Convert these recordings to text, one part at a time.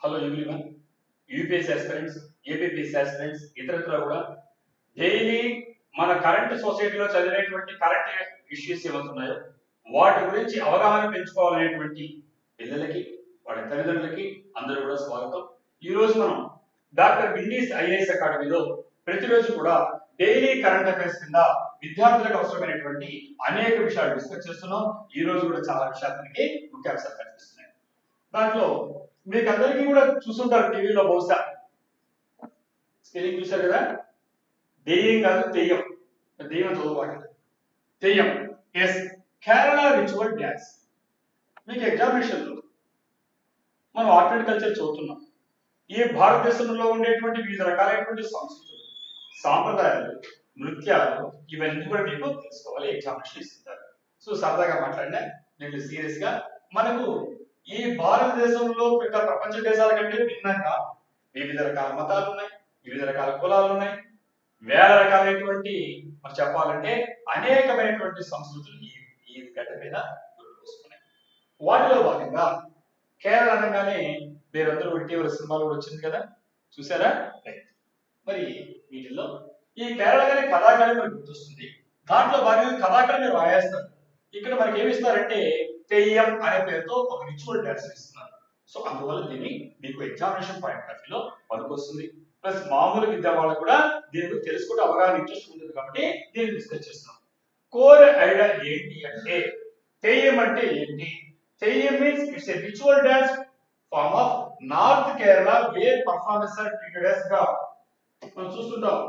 Hello everyone, UPSC aspirants, APPSC aspirants, ఇతరత్ర కూడా daily మన కరెంట్ సొసైటీలో చదివేటువంటి కరెంట్ ఇష్యూస్ ఏమవుతున్నాయో వాటి గురించి అవగాహన పెంచుకోవాలనేటువంటి పిల్లలకి, వాడి తల్లిదండ్రులకి అందరూ కూడా స్వాగతం. ఈ రోజు మనం డాక్టర్ విండీస్ ఐఏఎస్ అకాడమీలో ప్రతిరోజు కూడా డైలీ కరెంట్ అఫైర్స్ కింద విద్యార్థులకు అవసరమైనటువంటి అనేక విషయాలు డిస్కస్ చేస్తున్నాం. ఈ రోజు కూడా చాలా విషయాలు మనకి ముఖ్యాంశాలు కనిపిస్తున్నాయి. దాంట్లో మీకు అందరికీ కూడా చూస్తుంటారు టీవీలో, బహుశా స్పెల్లింగ్ చూశారు కదా. దెయ్యం కాదు, తెయ్యం. దెయ్యం చదువుకోండి. Theyyam is Kerala ritual dance. మీకు ఎగ్జామినేషన్లో మనం ఆర్ట్ అండ్ కల్చర్ చదువుతున్నాం. ఈ భారతదేశంలో ఉండేటువంటి వివిధ రకాలైనటువంటి సంస్కృతులు, సాంప్రదాయాలు, నృత్యాలు ఇవన్నీ కూడా మీకు తెలుసుకోవాలి. ఎగ్జామినేషన్ ఇస్తుంటారు. సో సరదాగా మాట్లాడినా నేను సీరియస్ గా మనకు ఈ భారతదేశంలో ప్రపంచ దేశాల కంటే భిన్నంగా వివిధ రకాల మతాలు ఉన్నాయి, వివిధ రకాల కులాలు ఉన్నాయి, వేల రకాలైనటువంటి మరి చెప్పాలంటే అనేకమైనటువంటి సంస్కృతులు ఈ గడ్డ మీద వస్తున్నాయి. వాటిలో భాగంగా కేరళ అనగానే మీరందరూ ఇటీవల సినిమాలు కూడా వచ్చింది కదా, చూసారా? మరి వీటిల్లో ఈ కేరళగానే కథాకళి మనకు గుర్తొస్తుంది. దాంట్లో భాగంగా కథాకళి మీరు రాయేస్తారు. ఇక్కడ మనకి ఏమి ఇస్తారంటే తెయ్యం అనే పేరుతో ఒక రిచువల్ డాన్స్ ఇస్తున్నారు. సో అందువల్ల దీన్ని మీకు ఎగ్జామినేషన్ పాయింట్ ఆఫ్ వ్యూలో పనికొస్తుంది. ప్లస్ మామూలు విద్యా వాళ్ళకు కూడా దీని గురించి తెలుసుకుంటే అవగాహన ఇంట్రెస్ట్ ఉంటుంది కాబట్టి దీన్ని డిస్కస్ చేస్తున్నాం. కోర్ ఐడియా ఏంటి అంటే తెయ్యం అంటే ఏంటి? Theyyam means it's a ritual dance form of north Kerala where performance are treated as god. మనం చూస్తుంటాం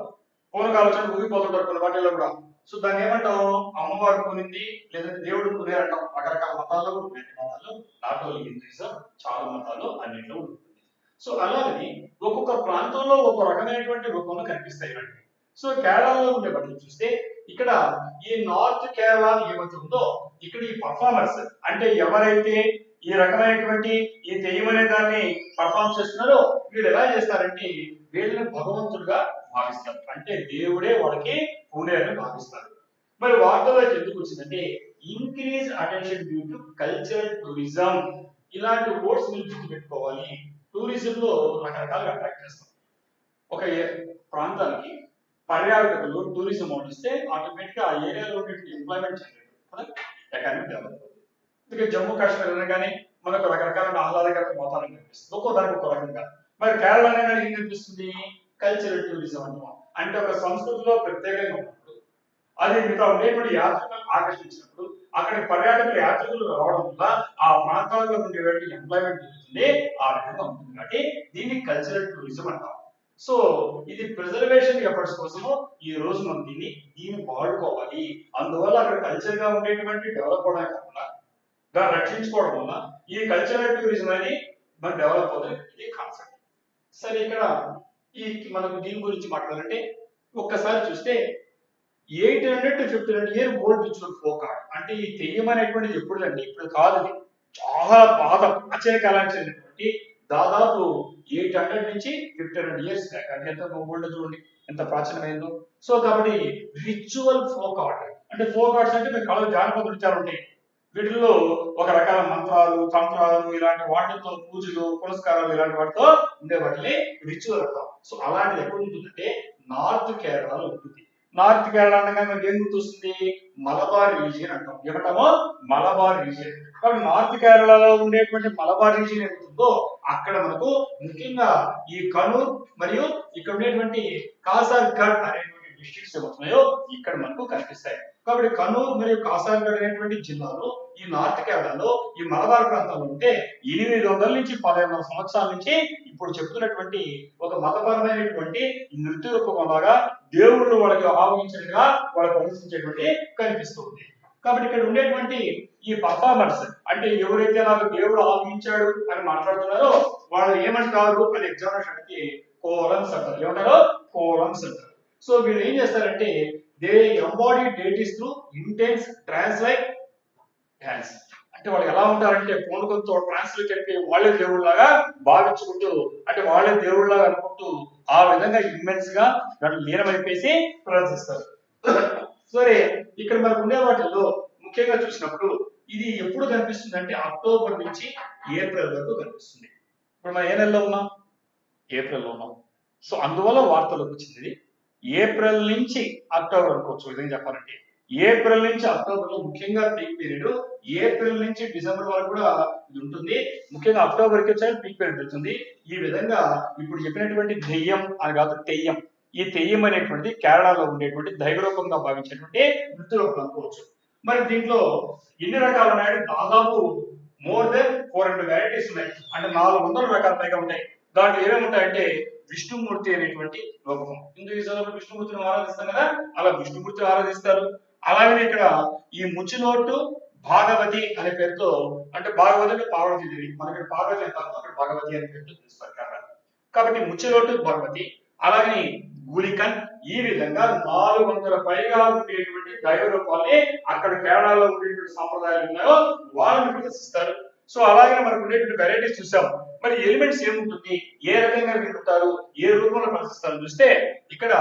పూర్వకాలం వచ్చినప్పుడు ఊగిపోతుంటారు కొన్ని వాటిల్లో కూడా. సో దాన్ని ఏమంటాం? అమ్మవారు కొనింది లేదంటే దేవుడు కొనే అంటాం. రకరకాల మతాల్లో ఉన్నాయి. మతాలు నాట్ ఓన్లీ హిందూయిజం, చాలా మతాలు అన్నింటిలో ఉంటుంది. సో అలాగని ఒక్కొక్క ప్రాంతంలో ఒక రకమైనటువంటి రూపంలో కనిపిస్తాయి ఇవన్నీ. సో కేరళలో ఉండే వాటిని చూస్తే ఇక్కడ ఈ నార్త్ కేరళ ఏమైతే ఉందో ఇక్కడ ఈ పర్ఫార్మర్స్ అంటే ఎవరైతే ఈ రకమైనటువంటి ఈ తెయ్యం అనే దాన్ని పర్ఫార్మ్ చేస్తున్నారో వీళ్ళు ఎలా చేస్తారంటే వీళ్ళని భగవంతుడుగా భావిస్తారు. అంటే దేవుడే వాళ్ళకి పూనే అని భావిస్తారు. మరి వార్తలోకి ఎందుకు వచ్చిందంటే increase attention due to cultural tourism. ఇలాంటి వర్డ్స్ మీరు గుర్తుపెట్టుకోవాలి. టూరిజం లో రకరకాలుగా అట్రాక్ట్ చేస్తాం. ఒక ప్రాంతానికి పర్యాటకులు టూరిజం వస్తే ఆటోమేటిక్ గా ఆ ఏరియాలో ఉండే ఎంప్లాయ్మెంట్ జనరేట్ అవుతుంది, ఎకానమీ డెవలప్ అవుతుంది. అందుకే జమ్మూ కాశ్మీర్ అనగానే మనకు రకరకాల ఆహ్లాదకరమైన వాతావరణం కనిపిస్తుంది, ఒక్కో దానికి ఒక్కో రకంగా. మరి కేరళ అనగానే ఏం కనిపిస్తుంది? కల్చరల్ టూరిజం అంటాం. అంటే ఒక సంస్కృతిలో ప్రత్యేకంగా ఉన్నప్పుడు అది మిగతా ఉండేటువంటి యాత్రికులను ఆకర్షించినప్పుడు అక్కడ పర్యాటకులు యాత్రికులు రావడం వల్ల ఆ ప్రాంతాల్లో ఉండేటువంటి ఎంప్లాయ్మెంట్ జరుగుతుంది, ఆ విధంగా ఉంటుంది. కాబట్టి దీన్ని కల్చరల్ టూరిజం అంటాం. సో ఇది ప్రిజర్వేషన్ ఎఫర్ట్స్ కోసము ఈ రోజు మనం దీన్ని వాడుకోవాలి. అందువల్ల అక్కడ కల్చర్ గా ఉండేటువంటి డెవలప్ అవడమే కాకుండా దాన్ని రక్షించుకోవడం వల్ల ఈ కల్చరల్ టూరిజం అనేది మనం డెవలప్ అవుతుంది. ఇది కాన్సెప్ట్. సరే, ఇక్కడ ఈ మనకు దీని గురించి మాట్లాడాలంటే ఒక్కసారి చూస్తే 800 to 1500 year old ritual folk art. అంటే ఈ తెయ్యం అనేటువంటిది ఎప్పుడుదండి? ఇప్పుడు కాదు, చాలా పాత ప్రాచీన కాలానికి చెందినటువంటి దాదాపు 800 నుంచి 1500 years బ్యాక్. అంటే ఎంత ఓల్డ్ చూడండి, ఎంత ప్రాచీనమైందో. సో కాబట్టి రిచువల్ ఫోక్ ఆర్ట్ అంటే ఫోక్ ఆర్ట్స్ అంటే మీకు కళలు జానపద నృత్యాలు ఉంటాయి. వీటిల్లో ఒక రకాల మంత్రాలు, తంత్రాలు ఇలాంటి వాటితో పూజలు, పురస్కారాలు ఇలాంటి వాటితో ఉండే వాటిని రిచువల్ అంటాం. సో అలాంటిది ఎక్కడ ఉంటుందంటే నార్త్ కేరళలో ఉంటుంది. నార్త్ కేరళ అనగా మనకి ఏం గుర్తొస్తుంది? మలబార్ రీజియన్ అంటాం. ఏమంటామో? మలబార్ రీజియన్. కాబట్టి నార్త్ కేరళలో ఉండేటువంటి మలబార్ రీజియన్ ఏమవుతుందో అక్కడ మనకు ముఖ్యంగా ఈ కనూర్ మరియు ఇక్కడ ఉండేటువంటి కాసర్గఢ్ అనేటువంటి డిస్ట్రిక్ట్స్ ఏమవుతున్నాయో ఇక్కడ మనకు కనిపిస్తాయి. కాబట్టి కనూర్ మరియు కాసర్గఢ్ అనేటువంటి జిల్లాలో ఈ నార్త్ కేరళలో ఈ మలబార్ ప్రాంతంలో ఉంటే 800 నుంచి 1500 సంవత్సరాల నుంచి ఇప్పుడు చెప్తున్నటువంటి ఒక మతపరమైనటువంటి నృత్య రూపంలాగా దేవుళ్ళు వాళ్ళకి ఆహ్వానించినట్టుగా వాళ్ళకి ప్రదర్శించేటువంటి కనిపిస్తుంది. కాబట్టి ఇక్కడ ఉండేటువంటి ఈ పర్ఫార్మర్స్ అంటే ఎవరైతే నాకు దేవుడు ఆహ్వానించాడు అని మాట్లాడుతున్నారో వాళ్ళు ఏమంటారు అని ఎగ్జామినేషన్ అంటే కోరమ్స్ అంటారు. ఏమంటారు? కోరమ్స్ అంటారు. సో వీళ్ళు ఏం చేస్తారంటే they embody deities through intense trance like dance. అంటే వాళ్ళు ఎలా ఉంటారంటే పూనుకంతో ట్రాన్స్ లో కలిపి వాళ్ళే దేవుళ్ళలాగా భావించుకుంటూ, అంటే వాళ్ళే దేవుళ్ళలాగా అనుకుంటూ ఆ విధంగా ఇమ్మెన్స్ గా దాంట్లో లీనమైపోయి ప్రదర్శిస్తారు. సరే, ఇక్కడ మనకు ఉండే వాటిల్లో ముఖ్యంగా చూసినప్పుడు ఇది ఎప్పుడు కనిపిస్తుంది అంటే అక్టోబర్ నుంచి ఏప్రిల్ వరకు కనిపిస్తుంది. ఇప్పుడు మనం ఏ నెలలో ఉన్నాం? ఏప్రిల్లో ఉన్నాం. సో అందువల్ల వార్తలోకి వచ్చింది ఇది. ఏప్రిల్ నుంచి అక్టోబర్ అనుకోవచ్చు విధంగా చెప్పాలంటే. ఏప్రిల్ నుంచి అక్టోబర్లో ముఖ్యంగా పీక్ పీరియడ్. ఏప్రిల్ నుంచి డిసెంబర్ వరకు కూడా ఇది ఉంటుంది. ముఖ్యంగా అక్టోబర్కి వచ్చాక పీక్ పీరియడ్ ఉంటుంది. ఈ విధంగా ఇప్పుడు చెప్పినటువంటి దెయ్యం అని కాదు తెయ్యం. ఈ తెయ్యం అనేటువంటిది కేరళలో ఉండేటువంటి దైవరూపంగా భావించేటువంటి నృత్యరూపం అనుకోవచ్చు. మరి దీంట్లో ఎన్ని రకాలు ఉన్నాయంటే దాదాపు మోర్ దెన్ 400 వెరైటీస్ ఉన్నాయి. అంటే 400 రకాల పైగా ఉంటాయి. దాంట్లో ఏమేమి ఉంటాయంటే విష్ణుమూర్తి అనేటువంటి రూపం. హిందూయిజంలో విష్ణుమూర్తిని ఆరాధిస్తాం కదా, అలా విష్ణుమూర్తిని ఆరాధిస్తారు. అలాగే ఇక్కడ ఈ ముచ్చిలోటు భాగవతి అనే పేరుతో, అంటే భాగవతి అంటే పార్వతీ దేవి, మనకి పార్వతి అంటారు, అక్కడ భగవతి అనే పేరుతో పిలుస్తారు కాబట్టి ముచ్చిలోటు భగవతి, అలాగే గూలికన్, ఈ విధంగా 400 పైగా ఉండేటువంటి దైవ రూపాలని అక్కడ కేరళలో ఉండేటువంటి సాంప్రదాయాలు ఉన్నాయో వాళ్ళని ప్రదర్శిస్తారు. సో అలాగే మనకు ఉండేటువంటి వెరైటీస్ చూసాం. మరి ఎలిమెంట్స్ ఏముంటుంది, ఏ రకంగా వీరుంటారు, ఏ రూపంలో ప్రదర్శిస్తారు చూస్తే ఇక్కడ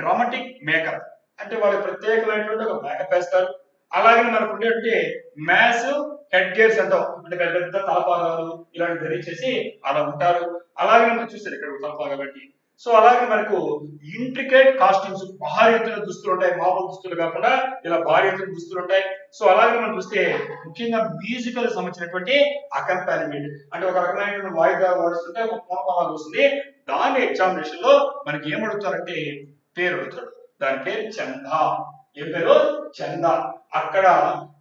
డ్రామాటిక్ మేకప్, అంటే వాళ్ళు ప్రత్యేకమైనటువంటి ఒక మేకప్ వేస్తారు. అలాగే మనకు ఉండేటువంటి మ్యాసివ్ హెడ్ గేర్స్ అంటాం, అంటే పెద్ద పెద్ద తలపాగాలు ఇలాంటి ధరించేసి అలా ఉంటారు. అలాగే మనం చూస్తారు ఇక్కడ తలపాగా బట్టి. సో అలాగే మనకు ఇంట్రికేట్ కాస్ట్యూమ్స్, భారీ ఎత్తున దుస్తులు ఉంటాయి, మామూలు దుస్తులు కాకుండా ఇలా భారీ ఎత్తున దుస్తులు ఉంటాయి. సో అలాగే మనం చూస్తే ముఖ్యంగా మ్యూజికల్ సంబంధించినటువంటి అకంపానిమెంట్, అంటే ఒక రకమైనటువంటి వాయిద్యాలు వాడుతుంటే ఒక పూర్వభావాలు వస్తుంది. దాని ఎగ్జామినేషన్ లో మనకి ఏమడుగుతారంటే పేరు అడుగుతాడు. దాని పేరు చందా. ఏం పేరు? చందా. అక్కడ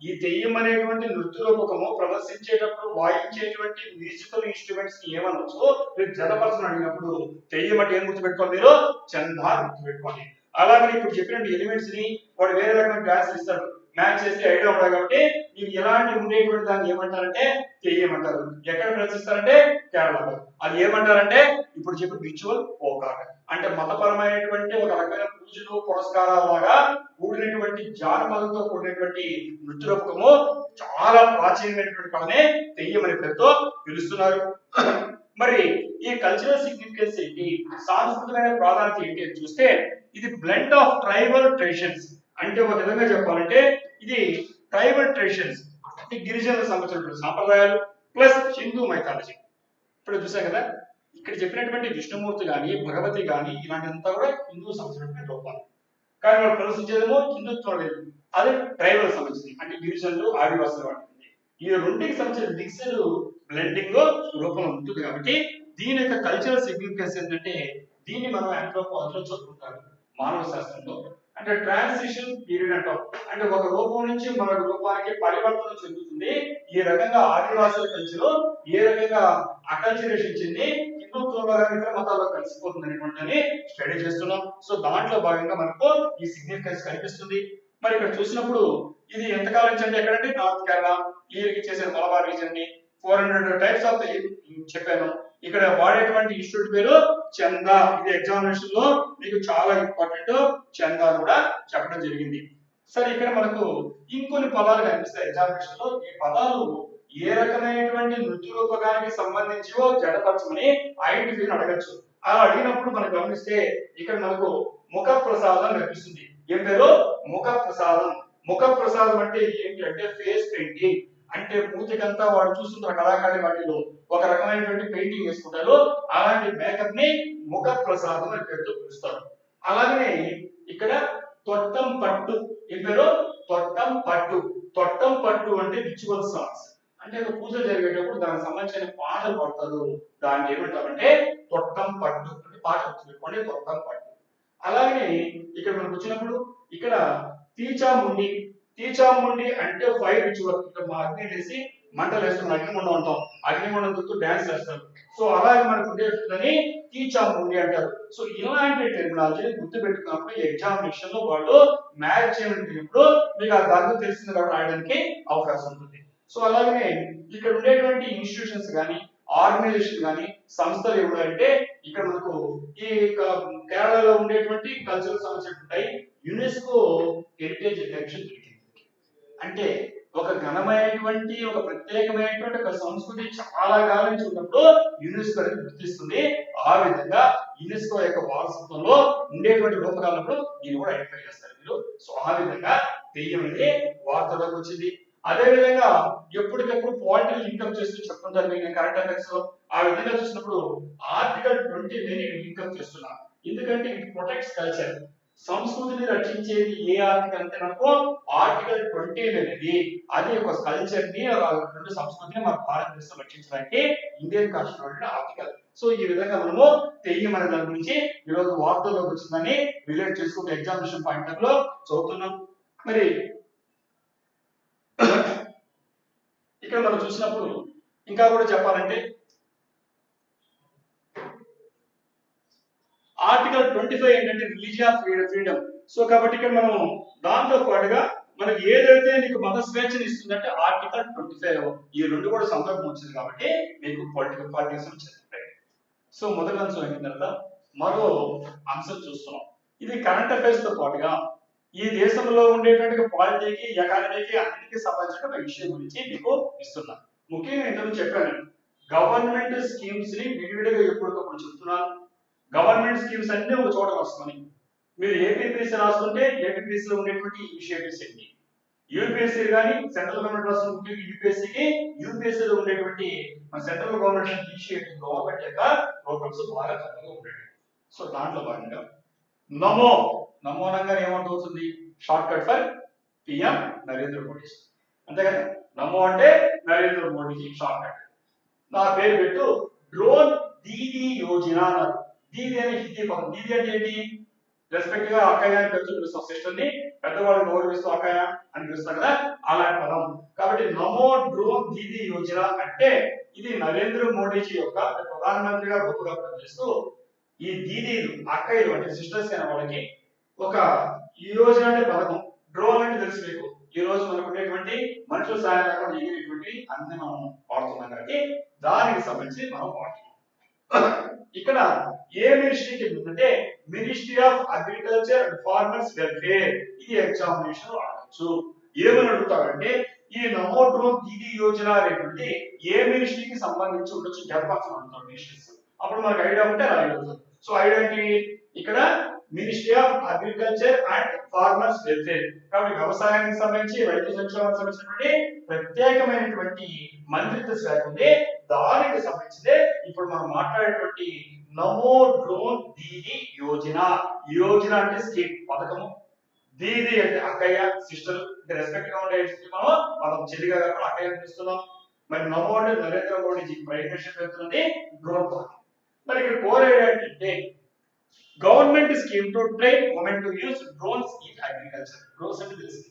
ఈ తెయ్యం అనేటువంటి నృత్య రూపకము ప్రదర్శించేటప్పుడు వాయించేటువంటి మ్యూజికల్ ఇన్స్ట్రుమెంట్స్ ని ఏమనొచ్చు, మీరు జతపరచని అడిగినప్పుడు తెయ్యం అంటే ఏం గుర్తుపెట్టుకోవాలి మీరు? చందా గుర్తుపెట్టుకోండి. అలాగే ఇప్పుడు చెప్పిన ఎలిమెంట్స్ ని వాడు వేరే రకమైన డాన్స్ ఇస్తాడు, మ్యాచ్ చేసి ఐడియా ఉండాలి. కాబట్టి మీకు ఎలాంటి ఉండేటువంటి దాన్ని ఏమంటారంటే తెయ్యమంటారు. ఎక్కడ ప్రదర్శిస్తారంటే కేరళలో. అది ఏమంటారంటే ఇప్పుడు చెప్పి రిచువల్ ఫోక్ ఆర్ట్, అంటే మతపరమైనటువంటి ఒక రకమైన పూజలు పురస్కారాల లాగా కూడినటువంటి జానపదంతో కూడినటువంటి నృత్య రూపకము, చాలా ప్రాచీనమైనటువంటి కళనే తెయ్యం అనే పేరుతో పిలుస్తున్నారు. మరి ఈ కల్చరల్ సిగ్నిఫికెన్స్ ఏంటి, సాంస్కృతికమైన ప్రాధాన్యత ఏంటి అని చూస్తే ఇది బ్లెండ్ ఆఫ్ ట్రైబల్ ట్రెడిషన్స్. అంటే ఒక విధంగా చెప్పాలంటే ఇది ట్రైబల్ ట్రెడిషన్స్, అంటే గిరిజనులకు సంబంధించిన సాంప్రదాయాలు ప్లస్ హిందూ మైథాలజీ. ఇప్పుడు చూసాం కదా, ఇక్కడ చెప్పినటువంటి విష్ణుమూర్తి గాని భగవతి గాని ఇలాంటింతా కూడా హిందూ సంబంధించిన రూపాలు. కానీ వాళ్ళు ప్రదర్శించేదేమో హిందుత్వం లేదు, అది ట్రైబల్ సంబంధించింది, అంటే గిరిజనులు ఆదివాసులు వాడుతుంది. ఈ రెండింటికి సంబంధించిన మిక్స్డ్ బ్లెండింగ్ రూపంలో ఉంటుంది. కాబట్టి దీని యొక్క కల్చరల్ సిగ్నిఫికెన్స్ ఏంటంటే దీన్ని మనం ఆంథ్రోపాలజీలో చదువుకుంటారు మానవ శాస్త్రంలో. అంటే ట్రాన్సిషన్ పీరియడ్ అంటాం, అంటే ఒక రూపం నుంచి మరొక రూపానికి పరివర్తన చెందుతుంది. ఈ రకంగా ఆదివాసుల కల్చర్ ఏ రకంగా అకల్చరేషన్ చెంది హిందుత్వంలో ఇతర మతాల్లో కలిసిపోతుంది అనేటువంటి స్టడీ చేస్తున్నాం. సో దాంట్లో భాగంగా మనకు ఈ సిగ్నిఫికెన్స్ కనిపిస్తుంది. మరి ఇక్కడ చూసినప్పుడు ఇది ఎంతకాలం నుంచి అంటే ఎక్కడంటే నార్త్ కేరళ, ఈ చేసే మలబార్ రీజన్ ని 400 టైప్స్ ఆఫ్ చెప్పాను. ఇక్కడ వాడేటువంటి ఇన్స్టిట్యూట్ పేరు చందా. ఇది ఎగ్జామినేషన్ లో మీకు చాలా ఇంపార్టెంట్, చందా కూడా చెప్పడం జరిగింది. సరే, ఇక్కడ మనకు ఇంకొన్ని పదాలు కనిపిస్తాయి ఎగ్జామినేషన్ లో. ఈ పదాలు ఏ రకమైనటువంటి నృత్య రూపకానికి సంబంధించివో జడపరచమని ఐడెంటిఫై అడగచ్చు. అలా అడిగినప్పుడు మనం గమనిస్తే ఇక్కడ మనకు ముఖ ప్రసాదం కనిపిస్తుంది. ఏం పేరు? ముఖ ప్రసాదం. ముఖ ప్రసాదం అంటే ఏంటి అంటే ఫేస్ పెయింటింగ్, అంటే మూతికంతా వాడు చూస్తుంటారు కళాకారులు, వాటిలో ఒక రకమైనటువంటి పెయింటింగ్ వేసుకుంటారు. అలాంటి మేకప్ ని ముఖ ప్రసాదం అని పేరుతో పిలుస్తారు. అలాగే ఇక్కడ తొట్టం పట్టు. ఏం పేరు? తొట్టం పట్టు. తొట్టం పట్టు అంటే రిచువల్ సాంగ్స్, అంటే ఒక పూజ జరిగేటప్పుడు దానికి సంబంధించిన పాటలు పాడతారు. దాన్ని ఏమంటారంటే తొట్టం పట్టు, అంటే పాట గుర్తుపెట్టుకోండి, తొట్టం పట్టు. అలాగే ఇక్కడ మనకు వచ్చినప్పుడు ఇక్కడ తీచాముండి. తీచాముండి అంటే ఫైర్ రిచువల్. ఇక్కడ మా అగ్ని వేసి మంటలు వేస్తున్న అగ్నిగుండం అంటాం, అగ్నిగుండం చుట్టూ డాన్స్ వేస్తారు. సో అలాగే మనకు ఉండేదని తీచాముండి అంటారు. సో ఇలాంటి టెర్మినాలజీని గుర్తు పెట్టుకున్నప్పుడు ఎగ్జామినేషన్ లో వాళ్ళు మ్యాచ్ చేయమనిప్పుడు మీకు ఆ దాంట్లో తెలిసింది కాబట్టి రాయడానికి అవకాశం ఉంటుంది. సో అలాగే ఇక్కడ ఉండేటువంటి ఇన్స్టిట్యూషన్స్ కానీ ఆర్గనైజేషన్ కానీ సంస్థలు ఏమిటంటే ఇక్కడ మనకు ఈ కేరళలో ఉండేటువంటి కల్చరల్ సంస్థలు ఉంటాయి. యునెస్కో హెరిటేజ్ అట్రాక్షన్ దొరికింది. అంటే ఒక ఘనమైనటువంటి ఒక ప్రత్యేకమైనటువంటి ఒక సంస్కృతి చాలా కాలం నుంచి ఉన్నప్పుడు యునెస్కో అనేది గుర్తిస్తుంది. ఆ విధంగా యునెస్కో యొక్క వారసత్వంలో ఉండేటువంటి రూపకాలంలో దీన్ని కూడా ఐడెంటిఫై చేస్తారు మీరు. సో ఆ విధంగా దెయ్యం అనేది వార్తలోకి వచ్చింది. అదే విధంగా ఎప్పటికప్పుడు పాలిటికల్ ఇన్కమ్ చేస్తూ చెప్తుంటారు మీకు కరెంట్ అఫైర్స్ లో. ఆ విధంగా చూసినప్పుడు ఆర్టికల్ 20 నేను లింకప్ చేస్తున్నాను. ఎందుకంటే ఇట్ ప్రొటెక్ట్స్ కల్చర్. సంస్కృతిని రక్షించేది ఏ ఆర్టికల్ అంటే మనకు ఆర్టికల్ 20 అనేది అది ఒక కల్చర్ ని రెండు సంస్కృతిని మన భారతదేశం రక్షించడానికి ఇండియన్ కాన్స్టిట్యూషన్ ఆర్టికల్. సో ఈ విధంగా మనము తెయ్యమనే దాని గురించి ఈరోజు వార్తల్లోకి వచ్చిందని రిలేట్ చేసుకుంటే ఎగ్జామినేషన్ పాయింట్ ఆఫ్ లో చదువుతున్నాం. మరి ఇక్కడ మనం చూసినప్పుడు ఇంకా కూడా చెప్పాలంటే ఆర్టికల్ 25 ఏంటంటే రిలీజియన్ ఆఫ్ ఫ్రీడమ్. సో కాబట్టి ఇక్కడ మనం దాంతో పాటుగా మనకి ఏదైతే నీకు మత స్వేచ్ఛను ఇస్తుందంటే ఆర్టికల్ 25 ఈ రెండు కూడా సందర్భం వచ్చింది కాబట్టి మీకు పొలిటికల్ పార్టీస్ వచ్చేస్తాయి. సో మొదటి అంశం అయిన తర్వాత మరో అంశం చూస్తున్నాం. ఇది కరెంట్ అఫైర్స్ తో పాటుగా ఈ దేశంలో ఉండేటువంటి పాలిటీకి ఎకానమీకి అన్నిటికీ సంబంధించిన ఒక విషయం గురించి మీకు ఇస్తున్నాను. ముఖ్యంగా ఇంతకు చెప్పాను గవర్నమెంట్ స్కీమ్స్ ని విడివిడిగా ఎప్పటికప్పుడు చెప్తున్నాను. గవర్నమెంట్ స్కీమ్స్ అన్ని ఒక చోట వస్తాయి. మీరు ఏపీపీసీ రాస్తుంటే ఏపీపీసీలో ఉండేటువంటి ఇనిషియేటివ్స్ ఏంటి, యూపీఎస్సీ కానీ సెంట్రల్ గవర్నమెంట్ రాష్ట్రం ముఖ్యంగా యూపీఎస్సీకి యూపీఎస్సీలో ఉండేటువంటి మన సెంట్రల్ గవర్నమెంట్ ఇనిషియేటివ్ గవర్నమెంట్ యొక్క ప్రోగ్రామ్స్ బాగా చక్కగా ఉంటాయి. సో దాంట్లో భాగంగా నమో నమో అనగానే ఏమవుతుంది, short cut for PM Narendra Modi. అంతే కదా, నమో అంటే నరేంద్ర మోడీకి షార్ట్ కట్. నా పేరు పెట్టు డ్రోన్ దీదీ యోజన అన్నారు. దీది అనే హిందీ పదం. దీది అంటే ఏంటి, రెస్పెక్ట్ గా అక్కయ్య అని పెద్ద పిలుస్తాం, సిస్టర్ ని పెద్దవాళ్ళు గౌరవిస్తూ అక్కయ్య అని పిలుస్తాం కదా, అలాంటి పదం. కాబట్టి నమో డ్రోన్ దీదీ యోజన అంటే ఇది నరేంద్ర మోడీజీ యొక్క ప్రధానమంత్రిగా గొప్పగా పనిచేస్తూ ఈ దీదీలు అక్కయ్యలు అంటే సిస్టర్స్ అయిన వాళ్ళకి ఒక ఈ యోజన అంటే పథకం. డ్రోన్ అంటే తెలుసు మీకు, ఈ రోజు మనకు ఉండేటువంటి మనుషుల సహాయం లేకుండా ఎగిరేటువంటి అన్ని మనం వాడుతున్నాం కాబట్టి దానికి సంబంధించి మనం వాడుతున్నాం. ఇక్కడ ఏ మినిస్ట్రీకి అంటే ministry of agriculture and farmers welfare. ఇది ఎగ్జామినేషన్ అడగచ్చు. ఏమని అడుగుతారంటే ఈ నమో డ్రోన్ దీదీ యోజన అనేటువంటి ఏ మినిస్ట్రీకి సంబంధించి ఉండొచ్చు జరపాల్సిన అడుగుతారు మినిస్ట్రీస్. అప్పుడు మనకు ఐడియా ఉంటే రాయగలుగుతాం. సో ఐడియా ఏంటి, ఇక్కడ ministry of agriculture and farmers welfare. కాబట్టి వ్యవసాయానికి సంబంధించి రైతు సంక్షేమానికి సంబంధించినటువంటి ప్రత్యేకమైనటువంటి మంత్రిత్వ శాఖ ఉంది. దానికి సంబంధించిందే ఇప్పుడు మనం మాట్లాడేటువంటి నమో డ్రోన్ దీదీ యోజన. యోజన అంటే స్కీమ్, పథకము. దీది అంటే అక్కయ్య, సిస్టర్ అంటే రెస్పెక్ట్ గా ఉండే మనం చెల్లిగా కాకుండా అక్కయ్య పిలుస్తున్నాం. మరి నమో అంటే నరేంద్ర మోడీజీ ప్రైమ్ మినిస్టర్ పెడుతుంది డ్రోన్ పథకం. మరి ఇక్కడ కోరేది ఏంటంటే government scheme to train women to use drones in agriculture. Drones అంటే తెలుసు,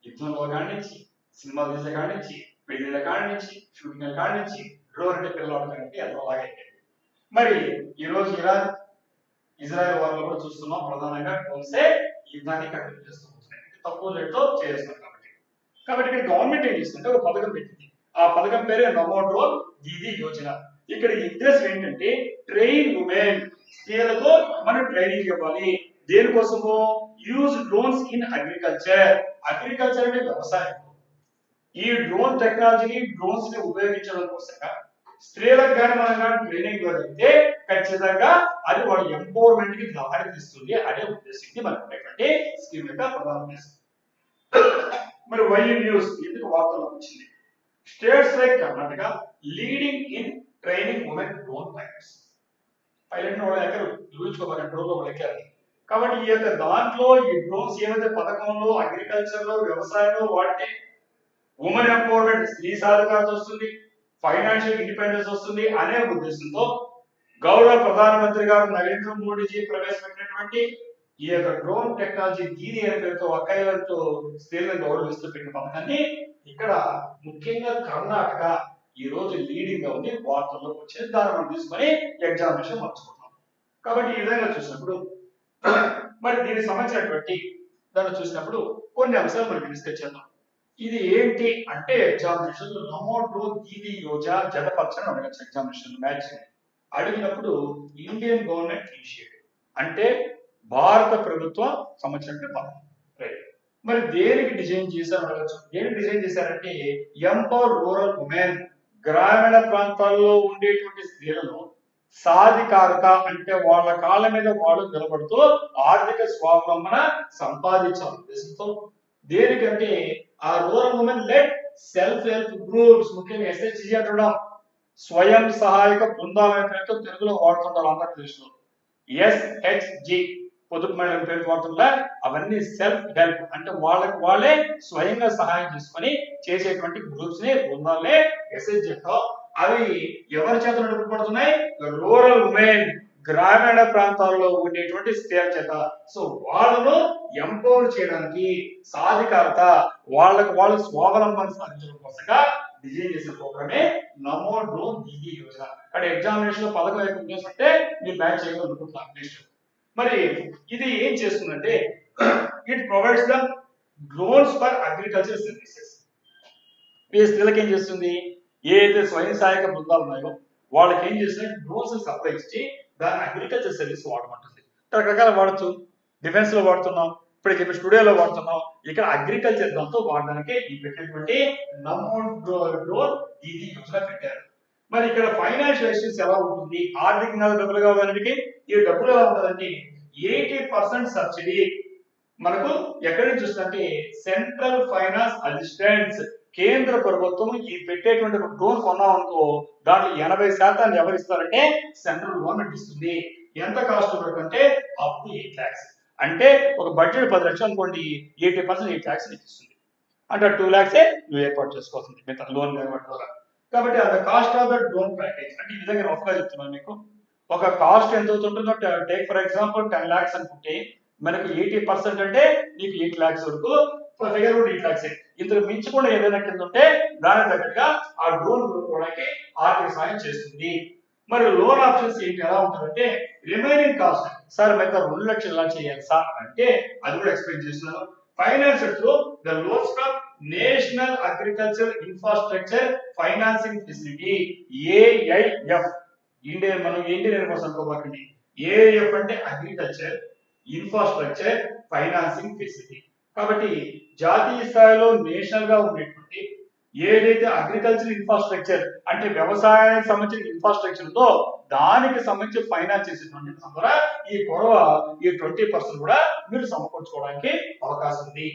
యుద్ధంలో కాడి నుంచి, సినిమా తీసే కాడి నుంచి, పెళ్లిళ్ళ కాడి నుంచి, షూటింగ్ కాడి నుంచి డ్రోన్ అంటే పిల్లలు కాబట్టి ఎంతో లాగైంది. మరి ఈ రోజు ఇరాన్ ఇజ్రాయెల్ వాళ్ళు కూడా చూస్తున్నాం, ప్రధానంగా డ్రోన్సే యుద్ధాన్ని కంటిన్యూ చేస్తూ ఉంటున్నాయి, తక్కువ రేటుతో చేస్తున్నారు కాబట్టి. కాబట్టి ఇక్కడ గవర్నమెంట్ ఏం చేస్తుంటే ఒక పథకం పెట్టింది. ఆ పథకం పేరే నమో డ్రోన్ దీదీ యోజన. ఇక్కడ ఈ ఉద్దేశం ఏంటంటే ట్రైన్ ఉమెన్, స్త్రీలకు మనం ట్రైనింగ్ ఇవ్వాలి. దేనికోసము, use drones in agriculture. Agriculture అంటే వ్యవసాయం. ఈ డ్రోన్ టెక్నాలజీని డ్రోన్స్ ని ఉపయోగించడం కోసంగా స్త్రీలకు కానీ మనం కానీ ట్రైనింగ్ ఇవ్వగలిగితే ఖచ్చితంగా అది వాళ్ళ ఎంపవర్మెంట్ కి దారి తీస్తుంది అనే ఉద్దేశంకి మనకు ఉన్నటువంటి స్కీమ్ యొక్క ప్రధాన ఉద్దేశం. మరి వై న్యూస్ ఎందుకు వార్తల్లో వచ్చింది, states like Karnataka leading in training women drone pilots. Pilot వాళ్ళ ఎక్కడ ఊహించుకోవాలి, డ్రోన్ లో ఎక్కారు కాబట్టి ఈ యొక్క దాంట్లో ఈ డ్రోన్స్ ఏమైతే పథకంలో అగ్రికల్చర్ లో వ్యవసాయంలో వాడితే ఉమెన్ ఎంపవర్మెంట్, స్త్రీ సాధికారత వస్తుంది, ఫైనాన్షియల్ ఇండిపెండెన్స్ వస్తుంది అనే ఉద్దేశంతో గౌరవ ప్రధానమంత్రి గారు నరేంద్ర మోడీజీ ప్రవేశపెట్టినటువంటి ఈ యొక్క డ్రోన్ టెక్నాలజీ దీని అనే పేరుతో అక్కయ్యలతో స్త్రీలను గౌరవిస్తూ పెట్టిన పథకాన్ని ఇక్కడ ముఖ్యంగా కర్ణాటక ఈ రోజు లీడింగ్ గా ఉంది, వార్తల్లో వచ్చే దాన్ని మనం తీసుకొని ఎగ్జామినేషన్ మార్చుకుంటాం. కాబట్టి ఈ విధంగా చూసినప్పుడు మరి దీనికి సంబంధించినటువంటి దాన్ని చూసినప్పుడు కొన్ని అంశాలు మనం డిస్కస్ చేద్దాం. ఇది ఏంటి అంటే ఎగ్జామినేషన్ నమో డ్రోన్ దీదీ యోజన జతపరచని అడగచ్చు. ఎగ్జామినేషన్ మ్యాచ్ అడిగినప్పుడు ఇండియన్ గవర్నమెంట్ ఇనిషియేటివ్ అంటే భారత ప్రభుత్వం సంబంధించినటువంటి పథకం. మరి దేనికి డిజైన్ చేశారు అడగచ్చు. దేనికి డిజైన్ చేశారంటే ఎంపవర్ రూరల్ ఉమెన్, గ్రామీణ ప్రాంతాల్లో ఉండేటువంటి స్త్రీలను సాధికారత అంటే వాళ్ళ కాళ్ళ మీద వాళ్ళు నిలబడుతూ ఆర్థిక స్వావలంబన సంపాదించాలి ఉద్దేశంతో. దేనికంటే ఆ rural women lead self help groups, ముఖ్యంగా ఎస్హెచ్జి అంటున్నాం, స్వయం సహాయక బృందాల పేరుతో తెలుగులో వాడుతుంటారు ఆంధ్రప్రదేశ్లో. SHG పొదుపు మహిళల పేరు వాడుతుంటా. అవన్నీ సెల్ఫ్ హెల్ప్ అంటే వాళ్ళకి వాళ్ళే స్వయంగా సహాయం చేసుకొని చేసేటువంటి గ్రూప్స్ ని బృందాలనే SHG అంటాం. అవి ఎవరి చేత నడుపబడుతున్నాయి? రూరల్ ఉమెన్, గ్రామీణ ప్రాంతాల్లో ఉండేటువంటి స్త్రీల చేత. సో వాళ్ళను ఎంపవర్ చేయడానికి, సాధికారత, వాళ్ళ స్వావలంబన సాధించడం కోసంగా డిజైన్ చేసిన ప్రోగ్రామే నమో డ్రోన్ దీదీ యోజన. అక్కడ ఎగ్జామినేషన్ లో పథకం యొక్క ఉద్దేశం అంటే మీరు బ్యాచ్ చేయాలనుకుంటున్నాను నెక్స్ట్. మరి ఇది ఏం చేస్తుందంటే it provides the drones for agriculture services. ఈ స్త్రీలకు ఏం చేస్తుంది? ఏ అయితే స్వయం సహాయక బృందాలు ఉన్నాయో వాళ్ళకి ఏం చేస్తుంది? డ్రోన్స్ సప్లై ఇచ్చి దాని అగ్రికల్చర్ సర్వీస్ వాడమంటుంది. రకరకాల వాడచ్చు. డిఫెన్స్ లో వాడుతున్నాం, ఇప్పుడు చెప్పి స్టూడియోలో వాడుతున్నాం, ఇక్కడ అగ్రికల్చర్ దాంతో వాడడానికి ఈ పెట్టినటువంటి నమో డ్రోన్ దీదీ యోజన పెట్టారు. మరి ఇక్కడ ఫైనాన్షియల్ అసిస్టెన్స్ ఎలా ఉంటుంది? ఆర్థికంగా డబ్బులు కావాలనికి ఈ డబ్బులు ఎలా ఉంటుందంటే 80% సబ్సిడీ మనకు ఎక్కడి నుంచి వస్తుందంటే సెంట్రల్ ఫైనాన్స్ అసిస్టెన్స్. కేంద్ర ప్రభుత్వం ఈ పెట్టేటువంటి డ్రోన్ కొన్నాం అనుకో దాంట్లో 80% ఎవరిస్తారంటే సెంట్రల్ గవర్నమెంట్ ఇస్తుంది. ఎంత కాస్ట్ వరకు అంటే అప్ టు 8 lakhs. అంటే ఒక బడ్జెట్ 10 లక్షలు అనుకోండి, 80% 8 lakhs నీకు ఇస్తుంది. అంటే 2 lakhs నువ్వు ఏర్పాటు చేసుకోవాల్సింది మిగతా లోన్ ద్వారా. కాబట్టి అది cost of the drone package. అంటే ఈ విధంగా రఫ్ గా చెప్తున్నాను మీకు. ఒక కాస్ట్ ఎంత అవుతుంటుందో టేక్ ఫర్ ఎగ్జాంపుల్ 10 lakhs అనుకుంటే మనకు 80% అంటే నీకు 8 lakhs వరకు ఫిగర్ కూడా 8 lakhs. ఇంతకు మించకుండా ఏదైనా కింద ఉంటే దాని తగ్గట్టుగా ఆ డ్రోన్ కొనుక్కోవడానికి ఆర్థిక సాయం చేస్తుంది. మరి లోన్ ఆప్షన్స్ ఏంటి ఎలా ఉంటుందంటే రిమైనింగ్ కాస్ట్ సార్ మిగతా 2 లక్షలు ఎలా చేయాలి సార్ అంటే అది కూడా ఎక్స్ప్లెయిన్ చేస్తున్నాను. Finance through the loans from national agriculture infrastructure financing facility AIF. Indian మనం ఇండియన్ కోసం అనుకోబాకండి. AIF అంటే అగ్రికల్చర్ ఇన్ఫ్రాస్ట్రక్చర్ ఫైనాన్సింగ్ ఫెసిలిటీ. కాబట్టి జాతీయ స్థాయిలో నేషనల్ గా ఉండేటువంటి ఏదైతే అగ్రికల్చర్ ఇన్ఫ్రాస్ట్రక్చర్ అంటే వ్యవసాయానికి సంబంధించిన ఇన్ఫ్రాస్ట్రక్చర్ ఉందో దానికి సంబంధించి ఫైనాన్స్ చేసేటువంటి ద్వారా ఈ కొరవ ఈ 20% కూడా మీరు సమకూర్చుకోవడానికి అవకాశం ఉంది.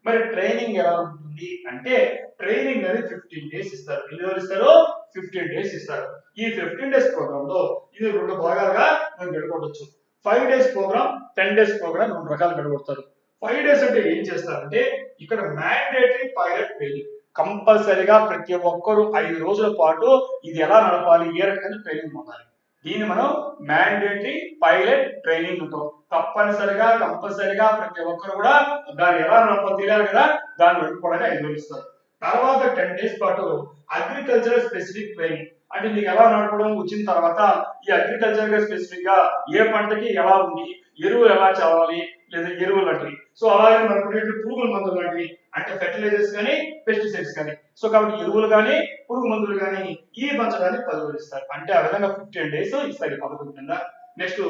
మరి ట్రైనింగ్ ఎలా ఉంటుంది అంటే ట్రైనింగ్ అనేది 15 days ఇస్తారు. ఎన్ని రోజులు ఇస్తారు? 15 days ఇస్తారు. ఈ 15 days ప్రోగ్రామ్ లో ఇది 2 భాగాలుగా మనం గడపవచ్చు. 5 days ప్రోగ్రామ్, 10 days ప్రోగ్రామ్ 2 రకాలు గడపడతారు. 5 days అంటే ఏం చేస్తారంటే ఇక్కడ మ్యాండేటరీ పైలట్ ట్రైనింగ్ కంపల్సరీగా ప్రతి ఒక్కరు 5 రోజుల పాటు ఇది ఎలా నడపాలి, ఏ రకంగా ట్రైనింగ్ పొందాలి. దీన్ని మనం మ్యాండేటరీ పైలట్ ట్రైనింగ్ ఉంటాం. కంపల్సరిగా ప్రతి ఒక్కరు కూడా దాన్ని ఎలా నడపాలి తెలియాలి కదా, దాన్ని నడుపుకోవడానికి 5 రోజులు ఇస్తారు. తర్వాత 10 days పాటు అగ్రికల్చర్ స్పెసిఫిక్ ట్రైనింగ్ అంటే మీకు ఎలా నడపడం వచ్చిన తర్వాత ఈ అగ్రికల్చర్ గా స్పెసిఫిక్ గా ఏ పంటకి ఎలా ఉంది, ఎరువులు ఎలా చదవాలి లేదా ఎరువులు లాంటివి. సో అలాగే మనకు పురుగుల మందులు లాంటివి అంటే ఫెర్టిలైజర్స్ కానీ పెస్టిసైడ్స్ కానీ. సో కాబట్టి ఎరువులు కానీ పురుగు మందులు కానీ ఈ పంచడానికి 10 రోజులు ఇస్తారు. అంటే ఆ విధంగా 15 days ఇస్తారు ఈ పథకం కింద. నెక్స్ట్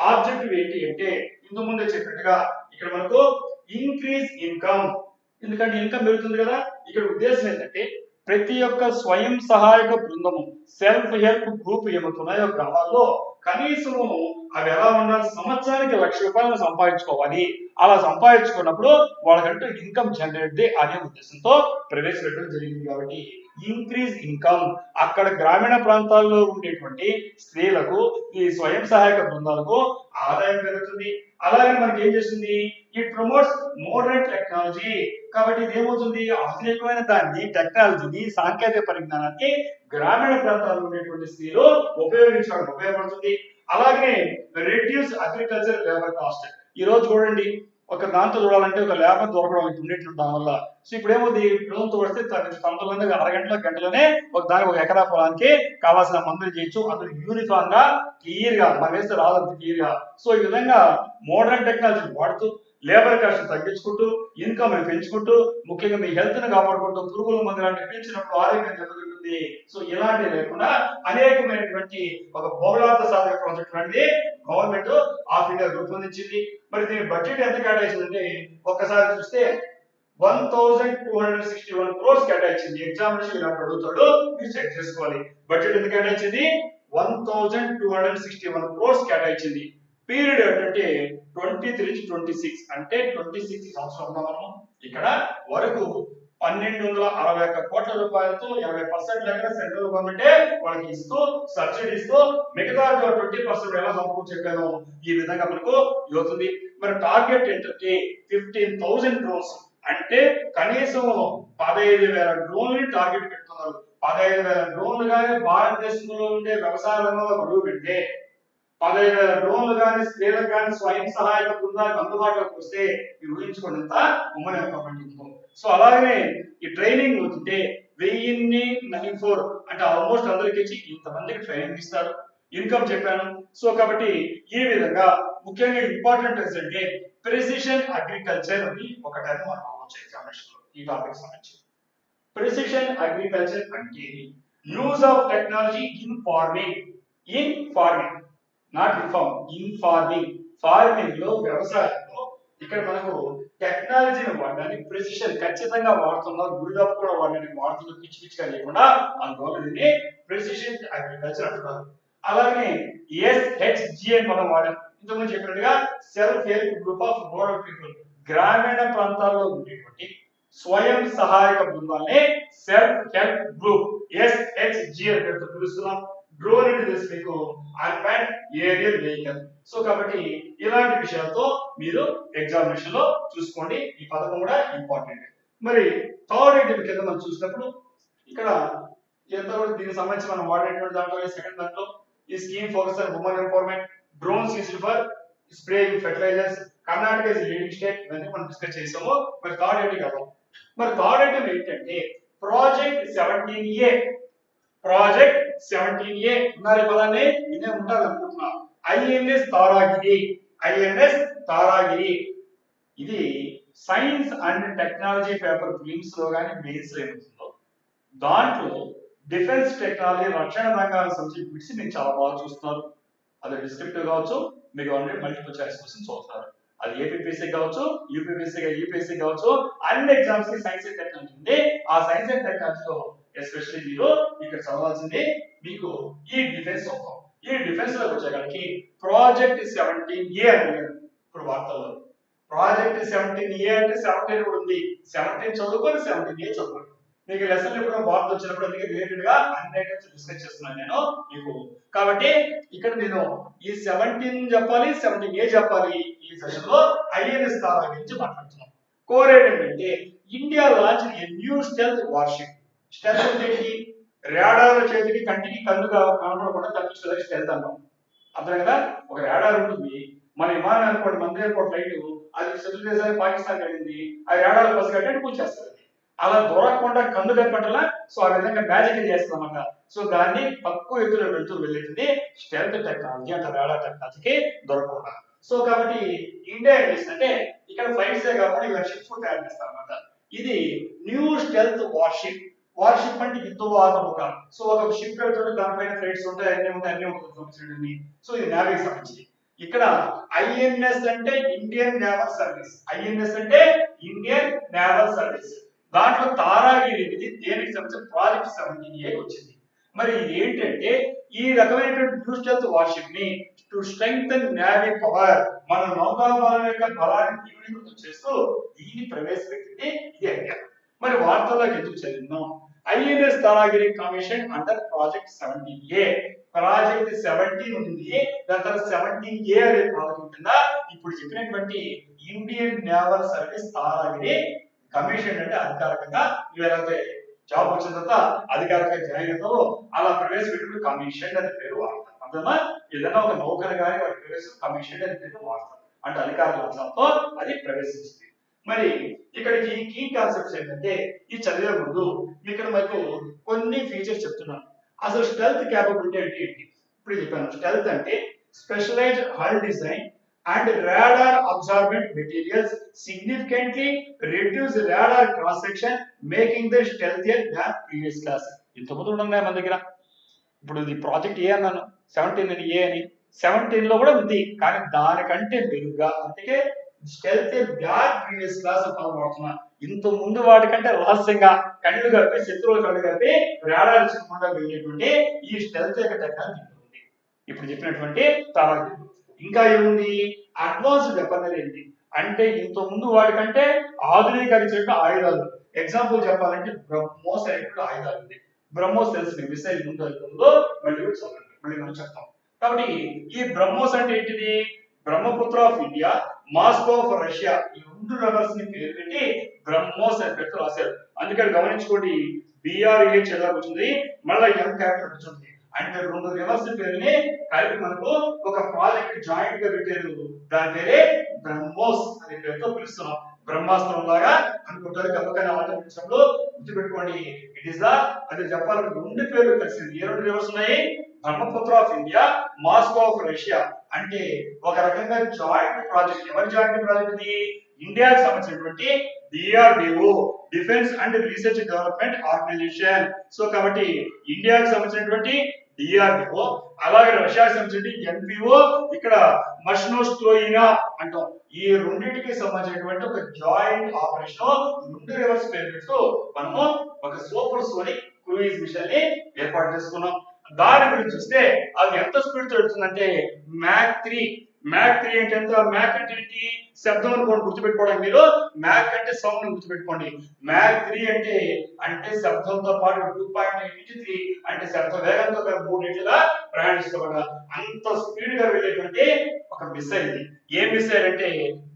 ఆబ్జెక్టివ్ ఏంటి అంటే ఇంతకు ముందే చెప్పినట్టుగా ఇక్కడ మనకు ఇంక్రీజ్ ఇన్కమ్. ఎందుకంటే ఇన్కమ్ పెరుగుతుంది కదా. ఇక్కడ ఉద్దేశం ఏంటంటే ప్రతి ఒక్క స్వయం సహాయక బృందము సెల్ఫ్ హెల్ప్ గ్రూప్ ఏమవుతున్నాయో గ్రామాల్లో కనీసం అవి ఎలా ఉండాలి, సంవత్సరానికి 1,00,000 రూపాయలు సంపాదించుకోవాలి. అలా సంపాదించుకున్నప్పుడు వాళ్ళకంటూ ఇన్కమ్ జనరేట్ అనే ఉద్దేశంతో ప్రవేశపెట్టడం జరిగింది. కాబట్టి ఇంక్రీజ్ ఇన్కమ్ అక్కడ గ్రామీణ ప్రాంతాల్లో ఉండేటువంటి స్త్రీలకు ఈ స్వయం సహాయక బృందాలకు ఆదాయం పెరుగుతుంది. అలాగే మనకి ఏం చేస్తుంది? It promotes modern technology. కాబట్టి ఇది ఏమవుతుంది? ఆధునికమైన దాన్ని టెక్నాలజీని సాంకేతిక పరిజ్ఞానాన్ని గ్రామీణ ప్రాంతాల్లో ఉండేటువంటి స్త్రీలు ఉపయోగించడానికి ఉపయోగపడుతుంది. అలాగే రెడ్యూస్ అగ్రికల్చర్ లేబర్ కాస్ట్. ఈ రోజు చూడండి ఒక దాంతో చూడాలంటే ఒక లేబర్ దొరకడం ఉండేట్లు దాని వల్ల. సో ఇప్పుడు ఏమవుతుంది? డ్రోన్తో వస్తే తొందరగా గంటలోనే దానికి ఒక ఎకరా పొలానికి కావాల్సిన మందులు చేయొచ్చు. అందులో యూనిఫామ్ గా క్లియర్ గా మనం వేస్తే రాదంత క్లియర్ గా. సో ఈ విధంగా మోడర్న్ టెక్నాలజీ వాడుతూ లేబర్ కాస్ట్ తగ్గించుకుంటూ ఇన్కమ్ పెంచుకుంటూ ముఖ్యంగా మీ హెల్త్ ని కాపాడుకుంటూ పురుగుల మందు లాంటి పెంచినప్పుడు ఆరోగ్యం దెబ్బతింటుంది. సో ఇలాంటివి లేకుండా అనేకమైనటువంటి ఒక బహుళార్థ సాధక ప్రాజెక్ట్ లాంటిది గవర్నమెంట్ ఆఫ్ ఇండియా రూపొందించింది. మరి దీని బడ్జెట్ ఎంత కేటాయించిందంటే ఒక్కసారి చూస్తే 1,261 crores కేటాయించింది. ఎగ్జామినేషన్ ఇలా అడుగుతాడు, మీరు చెక్ చేసుకోవాలి. బడ్జెట్ ఎంత కేటాయించింది? 1,261 crores కేటాయించింది. పీరియడ్ ఏంటంటే 23 నుంచి 26 అంటే 26 సంవత్సరం ఉన్నాం మనం ఇక్కడ వరకు 1261 కోట్ల రూపాయలతో 80% దగ్గర సెంట్రల్ గవర్నమెంటే వాళ్ళకి ఇస్తూ సబ్సిడీ ఇస్తూ మిగతా 20% ఎలా సమకూర్చి చెప్పాను ఈ విధంగా మనకు అవుతుంది. మరి టార్గెట్ ఏంటంటే 15,000 డ్రోన్స్ అంటే కనీసం 15,000 డ్రోన్లు టార్గెట్ పెట్టుకున్నారు. 15,000 డ్రోన్లు కానీ భారతదేశంలో ఉండే వ్యవసాయ రంగంలో గడువు పెడితే 15,000 డ్రోన్లు కానీ స్త్రీలకు కానీ స్వయం సహాయక బృందాలకు అందుబాటులోకి వస్తే మీరు ఊహించుకోండి ఎంత ఉమ్మడి ఉంటుందో. సో అలాగనే ఈ ట్రైనింగ్ అవుతుంటే 1094 అంటే ఆల్మోస్ట్ అందరికి ఇచ్చి ఇంతమందికి ట్రైనింగ్ ఇస్తారు. ఇన్కమ్ చెప్పాను. సో కాబట్టి ఈ విధంగా ముఖ్యంగా ఇంపార్టెంట్ ఏంటంటే ప్రెసిషన్ అగ్రికల్చర్ అని ఒక టర్మ్ మనం అవ్వచ్చు ఎగ్జామినేషన్ లో ఈ టాపిక్ సంబంధించి. ప్రెసిషన్ అగ్రికల్చర్ అంటే use of technology in farming not inform in farming లో వ్యవసాయంలో ఇక్కడ మనకు టెక్నాలజీని వాడడానికి ప్రెసిషన్ ఖచ్చితంగా వాడుతున్నాం, గురిదాపు కూడా వాడడానికి వాడుతున్న పిచ్చి పిచ్చిగా లేకుండా అందువల్ల దీన్ని ప్రెసిషన్ అగ్రికల్చర్ అంటున్నారు. అలాగే SHG అని మనం వాడాం. ఇంతకుముందు చెప్పినట్టుగా self help group of rural people గ్రామీణ ప్రాంతాల్లో ఉండేటువంటి స్వయం సహాయక బృందాన్ని సెల్ఫ్ హెల్ప్ గ్రూప్ SHG అని పేరుతో పిలుస్తున్నాం. డ్రోన్ అంటే తెలుసు మీకు అన్మాన్డ్ ఏరియల్ వెహికల్. సో కాబట్టి ఇలాంటి విషయాలతో మీరు ఎగ్జామినేషన్ లో చూసుకోండి. ఈ పథకం కూడా ఇంపార్టెంట్. మరి థర్డ్ ఐటమ్ కింద మనం చూసినప్పుడు ఇక్కడ ఎంతవరకు దీనికి సంబంధించి మనం వాడేటువంటి దాంట్లో సెకండ్ దాంట్లో ఈ scheme focus on women empowerment, drones used for spraying fertilizers, Karnataka is leading state ఇవన్నీ మనం డిస్కస్ చేసాము. మరి థర్డ్ ఐటమ్ కదా, మరి థర్డ్ ఐటమ్ ఏంటంటే ప్రాజెక్ట్ 17A. ప్రాజెక్ట్ 17A ఉన్నారు పదాన్ని ఇదే ఉంటారు అనుకుంటున్నా. ఐఎన్ఎస్ తారాగిరి ఇది సైన్స్ అండ్ టెక్నాలజీ పేపర్ ఫిలిమ్స్ లో కానీ మెయిన్స్ లో ఏమవుతుందో దాంట్లో డిఫెన్స్ టెక్నాలజీ రక్షణ రంగాలకు సంబంధించిన బిట్స్ మీరు చాలా బాగా చూస్తున్నారు. అది డిస్క్రిప్టివ్ కావచ్చు, మీకు మల్టిపుల్ చాయిస్ క్వశ్చన్స్ చూస్తారు. అది ఏపీపీఎస్సీ కావచ్చు, యూపీఎస్సీ కావచ్చు, అన్ని ఎగ్జామ్స్ కి సైన్స్ అండ్ టెక్నాలజీ ఉంది. ఆ సైన్స్ అండ్ టెక్నాలజీలో ఎస్పెషల్లీ మీరు ఇక్కడ చదవాల్సింది మీకు ఈ డిఫెన్స్ అవుతాం. ఈ డిఫెన్స్ లోకి వచ్చేసరికి ప్రాజెక్ట్ 17A అని ఇప్పుడు వార్తల్లో ప్రాజెక్ట్ 17A అంటే 17 కూడా ఉంది. 17 చదువుకొని 17A చదువుకోండి. మీకు లెసన్ ఎప్పుడో వార్త వచ్చినప్పుడు అందుకే రిలేటెడ్ గా అన్ని ఐటమ్స్ డిస్కస్ చేస్తున్నాను నేను మీకు. కాబట్టి ఇక్కడ నేను ఈ 17 చెప్పాలి, 17A చెప్పాలి. ఈ సెషన్ లో ఐఎన్ఎస్ తారా గురించి మాట్లాడుతున్నాం. కోర్ ఏంటంటే India launch a new stealth worship. Stealth అంటే రాడార్ చేతికి కంటికి కన్నుగా కనపడకుండా తప్పించడానికి స్టెల్త్ అన్నాం. అర్థం కదా, ఒక రాడార్ ఉంటుంది. మన విమానం అనుకోండి, మన ఎయిర్పోర్ట్ ఫ్లైట్ అది శత్రు దేశానికి పాకిస్తాన్ వెళ్ళింది, అది రాడార్ బస్ కట్టి కూల్చేస్తుంది. అలా దొరకకుండా కన్ను కనపడాలా. సో ఆ విధంగా మ్యాజిక్ చేస్తాం అన్నమాట. సో దాన్ని తక్కువ ఎత్తులో వెళ్తుంది స్టెల్త్ టెక్నాలజీ అంటే రాడార్ టెక్నాలజీకి దొరకకుండా. సో కాబట్టి ఇండియా ఏం చేసిందంటే ఇక్కడ ఫ్లైట్సే కాకుండా ఇలా షిప్స్ తయారు చేస్తారు అన్నమాట. ఇది న్యూ స్టెల్త్ వార్షిప్. వార్షిప్ అంటే యుద్ధవాహనముక. సో ఒక షిప్ వెళ్తుంటే దానిపైన ఫ్లైట్స్ ఉంటాయి, అన్ని ఉంటుంది. సో ఇది నేవీకి సంబంధించి. ఇక్కడ ఐఎన్ఎస్ అంటే ఇండియన్ నేవల్ సర్వీస్. ఐఎన్ఎస్ అంటే ఇండియన్ నేవల్ సర్వీస్. దాంట్లో తారాగిరి అనేది దేనికి సంబంధించిన ప్రాజెక్ట్ 17A వచ్చింది. మరి ఏంటంటే ఈ రకమైనటువంటి న్యూ స్టెల్త్ వార్షిప్ ని టు స్ట్రెంగ్థెన్ నేవీ పవర్, మన నౌకాబలం యొక్క బలాన్ని తీవ్రీకృతం చేస్తూ దీన్ని ప్రవేశపెట్టింది ఇది ఐడియా. మరి వార్తల్లోకి ఎందుకు చదివినాం? INS Taragiri commission under project 17A. Project 17 ఉంది, దాని తర్వాత 17A అనే ప్రాజెక్ట్ కింద ఇప్పుడు చెప్పినటువంటి Indian naval service Taragiri commission అంటే అధికారికంగా ఇవేళైతే జాబ్ వచ్చిన తర్వాత అధికారికంగా జాయిన్ అవుతావో అలా ప్రవేశపెట్టినప్పుడు కమిషన్ అని పేరు వాడతారు. అర్థమా? ఏదైనా ఒక నౌకను కానీ వాటి ప్రవేశం కమిషన్ అని పేరు వాడతారు. అంటే అధికారుల లక్షణంతో అది ప్రవేశించింది. మరి ఇక్కడికి కీ కాన్సెప్ట్స్ ఏంటంటే ఈ చదివే ముందు ఇక్కడ మనకు కొన్ని ఫీచర్స్ చెప్తున్నాను. అసలు స్టెల్త్ క్యాపబిలిటీ అంటే ఏంటి ఇప్పుడు చెప్పాను. స్టెల్త్ అంటే specialised hull design and radar absorbent materials significantly reduce radar cross section making the stealthier than previous class. ఇంతకుముందు ఉన్నాయి మన దగ్గర. ఇప్పుడు ఇది ప్రాజెక్ట్ ఏ అన్నాను, 17 అని ఏ అని 17 లో కూడా ఉంది, కానీ దానికంటే మెరుగ్గా అందుకే స్టెల్త్ బ్యాక్ ప్రీవియస్ క్లాస్ వాడుతున్నా. ఇంత ముందు వాటికంటే రహస్యంగా కళ్ళు కలిపి శత్రువులు కళ్ళు కలిపి రాడార్ చిన్నకుండా వెళ్ళేటువంటి ఈ స్టెల్త్ యొక్క టెక్నాలజీ ఉంది ఇప్పుడు చెప్పినటువంటి తారాగిరి. ఇంకా ఏముంది? అడ్వాన్స్డ్ వెపనరీ ఉంది. అంటే ఇంత ముందు వాటికంటే ఆధునీకరించిన ఆయుధాలు. ఎగ్జాంపుల్ చెప్పాలంటే బ్రహ్మోస్ అనేటువంటి ఆయుధాలు ఉంది. బ్రహ్మోస్ తెలిసింది మిసైల్ ముందు మళ్ళీ కూడా చదవండి, మళ్ళీ మనం చెప్తాం. కాబట్టి ఈ బ్రహ్మోస్ అంటే ఏంటిది? Brahmaputra of India, Moscow of Russia, ఈ రెండు రవర్స్ ని పేరు పెట్టి బ్రహ్మోస్ అని పేరుతో రాశారు. అందుకని గమనించుకోండి, BRH ఎలా వచ్చింది, మళ్ళీ ఎం క్యాపిటల్ వచ్చింది. అంటే రెండు రివర్స్ పేరుని కలిపి మనకు ఒక ప్రాజెక్ట్ జాయింట్ గా పెట్టారు. దాని పేరే బ్రహ్మోస్ అనే పేరుతో పిలుస్తున్నాం. బ్రహ్మాస్త్రం లాగా అనుకుంటారు. గబకైనా ఆలోచించినప్పుడు గుర్తుపెట్టుకోండి, ఇట్ ఈస్ ద, అది చెప్పాలంటే రెండు పేర్లు కలిసింది. ఏ రెండు రివర్స్ ఉన్నాయి? Brahmaputra of India, Moscow of Russia. అంటే ఒక రకంగా జాయింట్ ప్రాజెక్ట్. ఎవరి జాయింట్ ప్రాజెక్ట్ ఇది? ఇండియాకి సంబంధించినటువంటి DRDO, defence and research development organisation. So కాబట్టి ఇండియాకి సంబంధించినటువంటి DRDO, అలాగే రష్యాకి సంబంధించిన NPO, ఇక్కడ మష్నోస్టోయినా అంటాం. ఈ రెండింటికి సంబంధించినటువంటి ఒక జాయింట్ ఆపరేషన్, రెండు రివర్స్ పేరుతో మనము ఒక సూపర్ సోనిక్ క్రూయిజ్ మిషన్ ని ఏర్పాటు చేసుకున్నాం. దాని గురించి చూస్తే అది ఎంత స్పీడ్ తో వెళ్తుందంటే మ్యాక్ 3. మ్యాక్ 3 అంటే ఎంత? మ్యాక్ అంటే ఏంటి? శబ్దం అనుకోండి, గుర్తుపెట్టుకోవడానికి మీరు. మ్యాక్ అంటే సౌండ్ గుర్తుపెట్టుకోండి. మ్యాక్ 3 అంటే శబ్దంతో పాటు 2.8 నుంచి 3 అంటే శబ్ద వేగంతో 3 రెట్లుగా ప్రయాణిస్తామట. అంత స్పీడ్ గా వెళ్ళేటువంటి ఒక మిసైల్ ఇది. ఏ మిసైల్ అంటే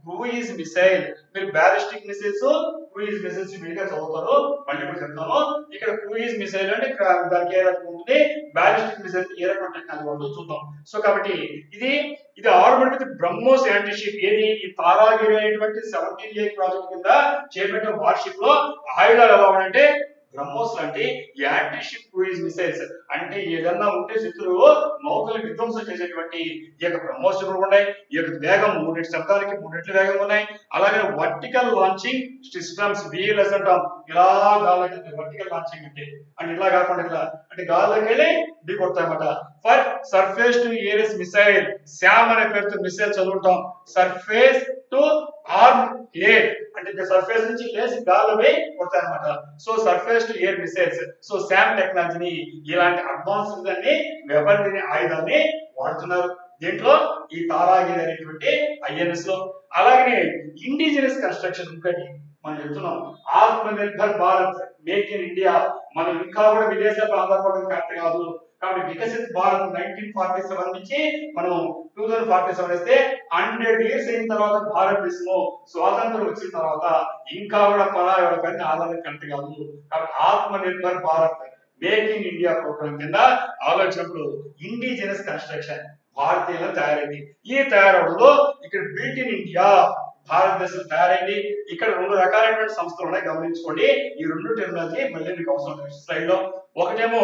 క్రూయిజ్ మిసైల్. మీరు బ్యాలిస్టిక్ మిసైల్స్, క్రూయిజ్ మిసైల్స్ విడిగా చదువుతారు, మళ్ళీ కూడా చెప్తాను. ఇక్కడ క్రూయిజ్ మిసైల్ అంటే దానికి ఏ రకం ఉంటుంది, బ్యాలిస్టిక్ మిసైల్ ఏ రకం టెక్నాలజీ ఉంటుందో చూద్దాం. సో కాబట్టి ఇది armed with BrahMos anti ship. ఏది? ఈ తారాగిరి అనేటువంటి 17A ప్రాజెక్ట్ కింద చేపట్టిన వార్షిప్ లో ఆయుధాలు ఎలా ఉన్నాయంటే బ్రహ్మోస్ లాంటి యాంటీ షిప్ క్రూయిజ్ మిసైల్స్. అంటే ఏదన్నా ఉంటే శత్రువు నౌకలు విధ్వంసం చేసేటువంటి ఈ యొక్క బ్రహ్మోస్ కూడా ఉన్నాయి. ఈ యొక్క వేగం 3 రెట్ల శబ్దానికి 3 రెట్ల వేగం ఉన్నాయి. అలాగే వర్టికల్ లాంచింగ్ సిస్టమ్స్, VLS అంటాం. ఇలా గాల్లోకి వర్టికల్ లాంచింగ్ అంటే ఇలా కాకుండా ఇలా అంటే గాల్లోకి వెళ్ళి ఢీ కొడతాయన్నమాట. For surface to air missile, SAM అనే పేరుతో మిసైల్ చదువుతాం. సర్ఫేస్ టు ఆర్మ్ ఎయిర్ అంటే సర్ఫేస్ నుంచి లేచి గాల్లోకి కొడతాయి అనమాట. So surface to air missiles. So SAM టెక్నాలజీని, ఇలాంటి అడ్వాన్స్డ్ అన్ని వెపనరీ ఆయుధాన్ని వాడుతున్నారు. దీంట్లో ఈ తారాగిరి అనేటువంటి INS లో. అలాగే ఇండిజినస్ కన్స్ట్రక్షన్ ఒకటి మనం చెప్తున్నాం. Atmanirbhar Bharat, make in India. మనం ఇంకా కూడా విదేశాల్లో ఆధారపడడం కరెక్ట్ కాదు. కాబట్టి వికసిత్ భారత్ 1947 నుంచి మనం 2047 వేస్తే 100 years అయిన తర్వాత భారతదేశంలో స్వాతంత్రం వచ్చిన తర్వాత ఇంకా కూడా పరాయి పైన ఆధారం కరెక్ట్ కాదు. కాబట్టి Atmanirbhar Bharat, make in India programme కింద ఆలోచించినప్పుడు ఇండిజినస్ కన్స్ట్రక్షన్ భారతీయులు తయారైంది. ఈ తయారవడంలో ఇక్కడ బిల్ట్ ఇన్ ఇండియా, భారతదేశం తయారైంది. ఇక్కడ రెండు రకాలైనటువంటి సంస్థలు ఉన్నాయి, గమనించుకోండి. ఈ రెండు టెక్నాలజీ మళ్ళీ మీకు అవసరం స్లైడ్ లో. ఒకటేమో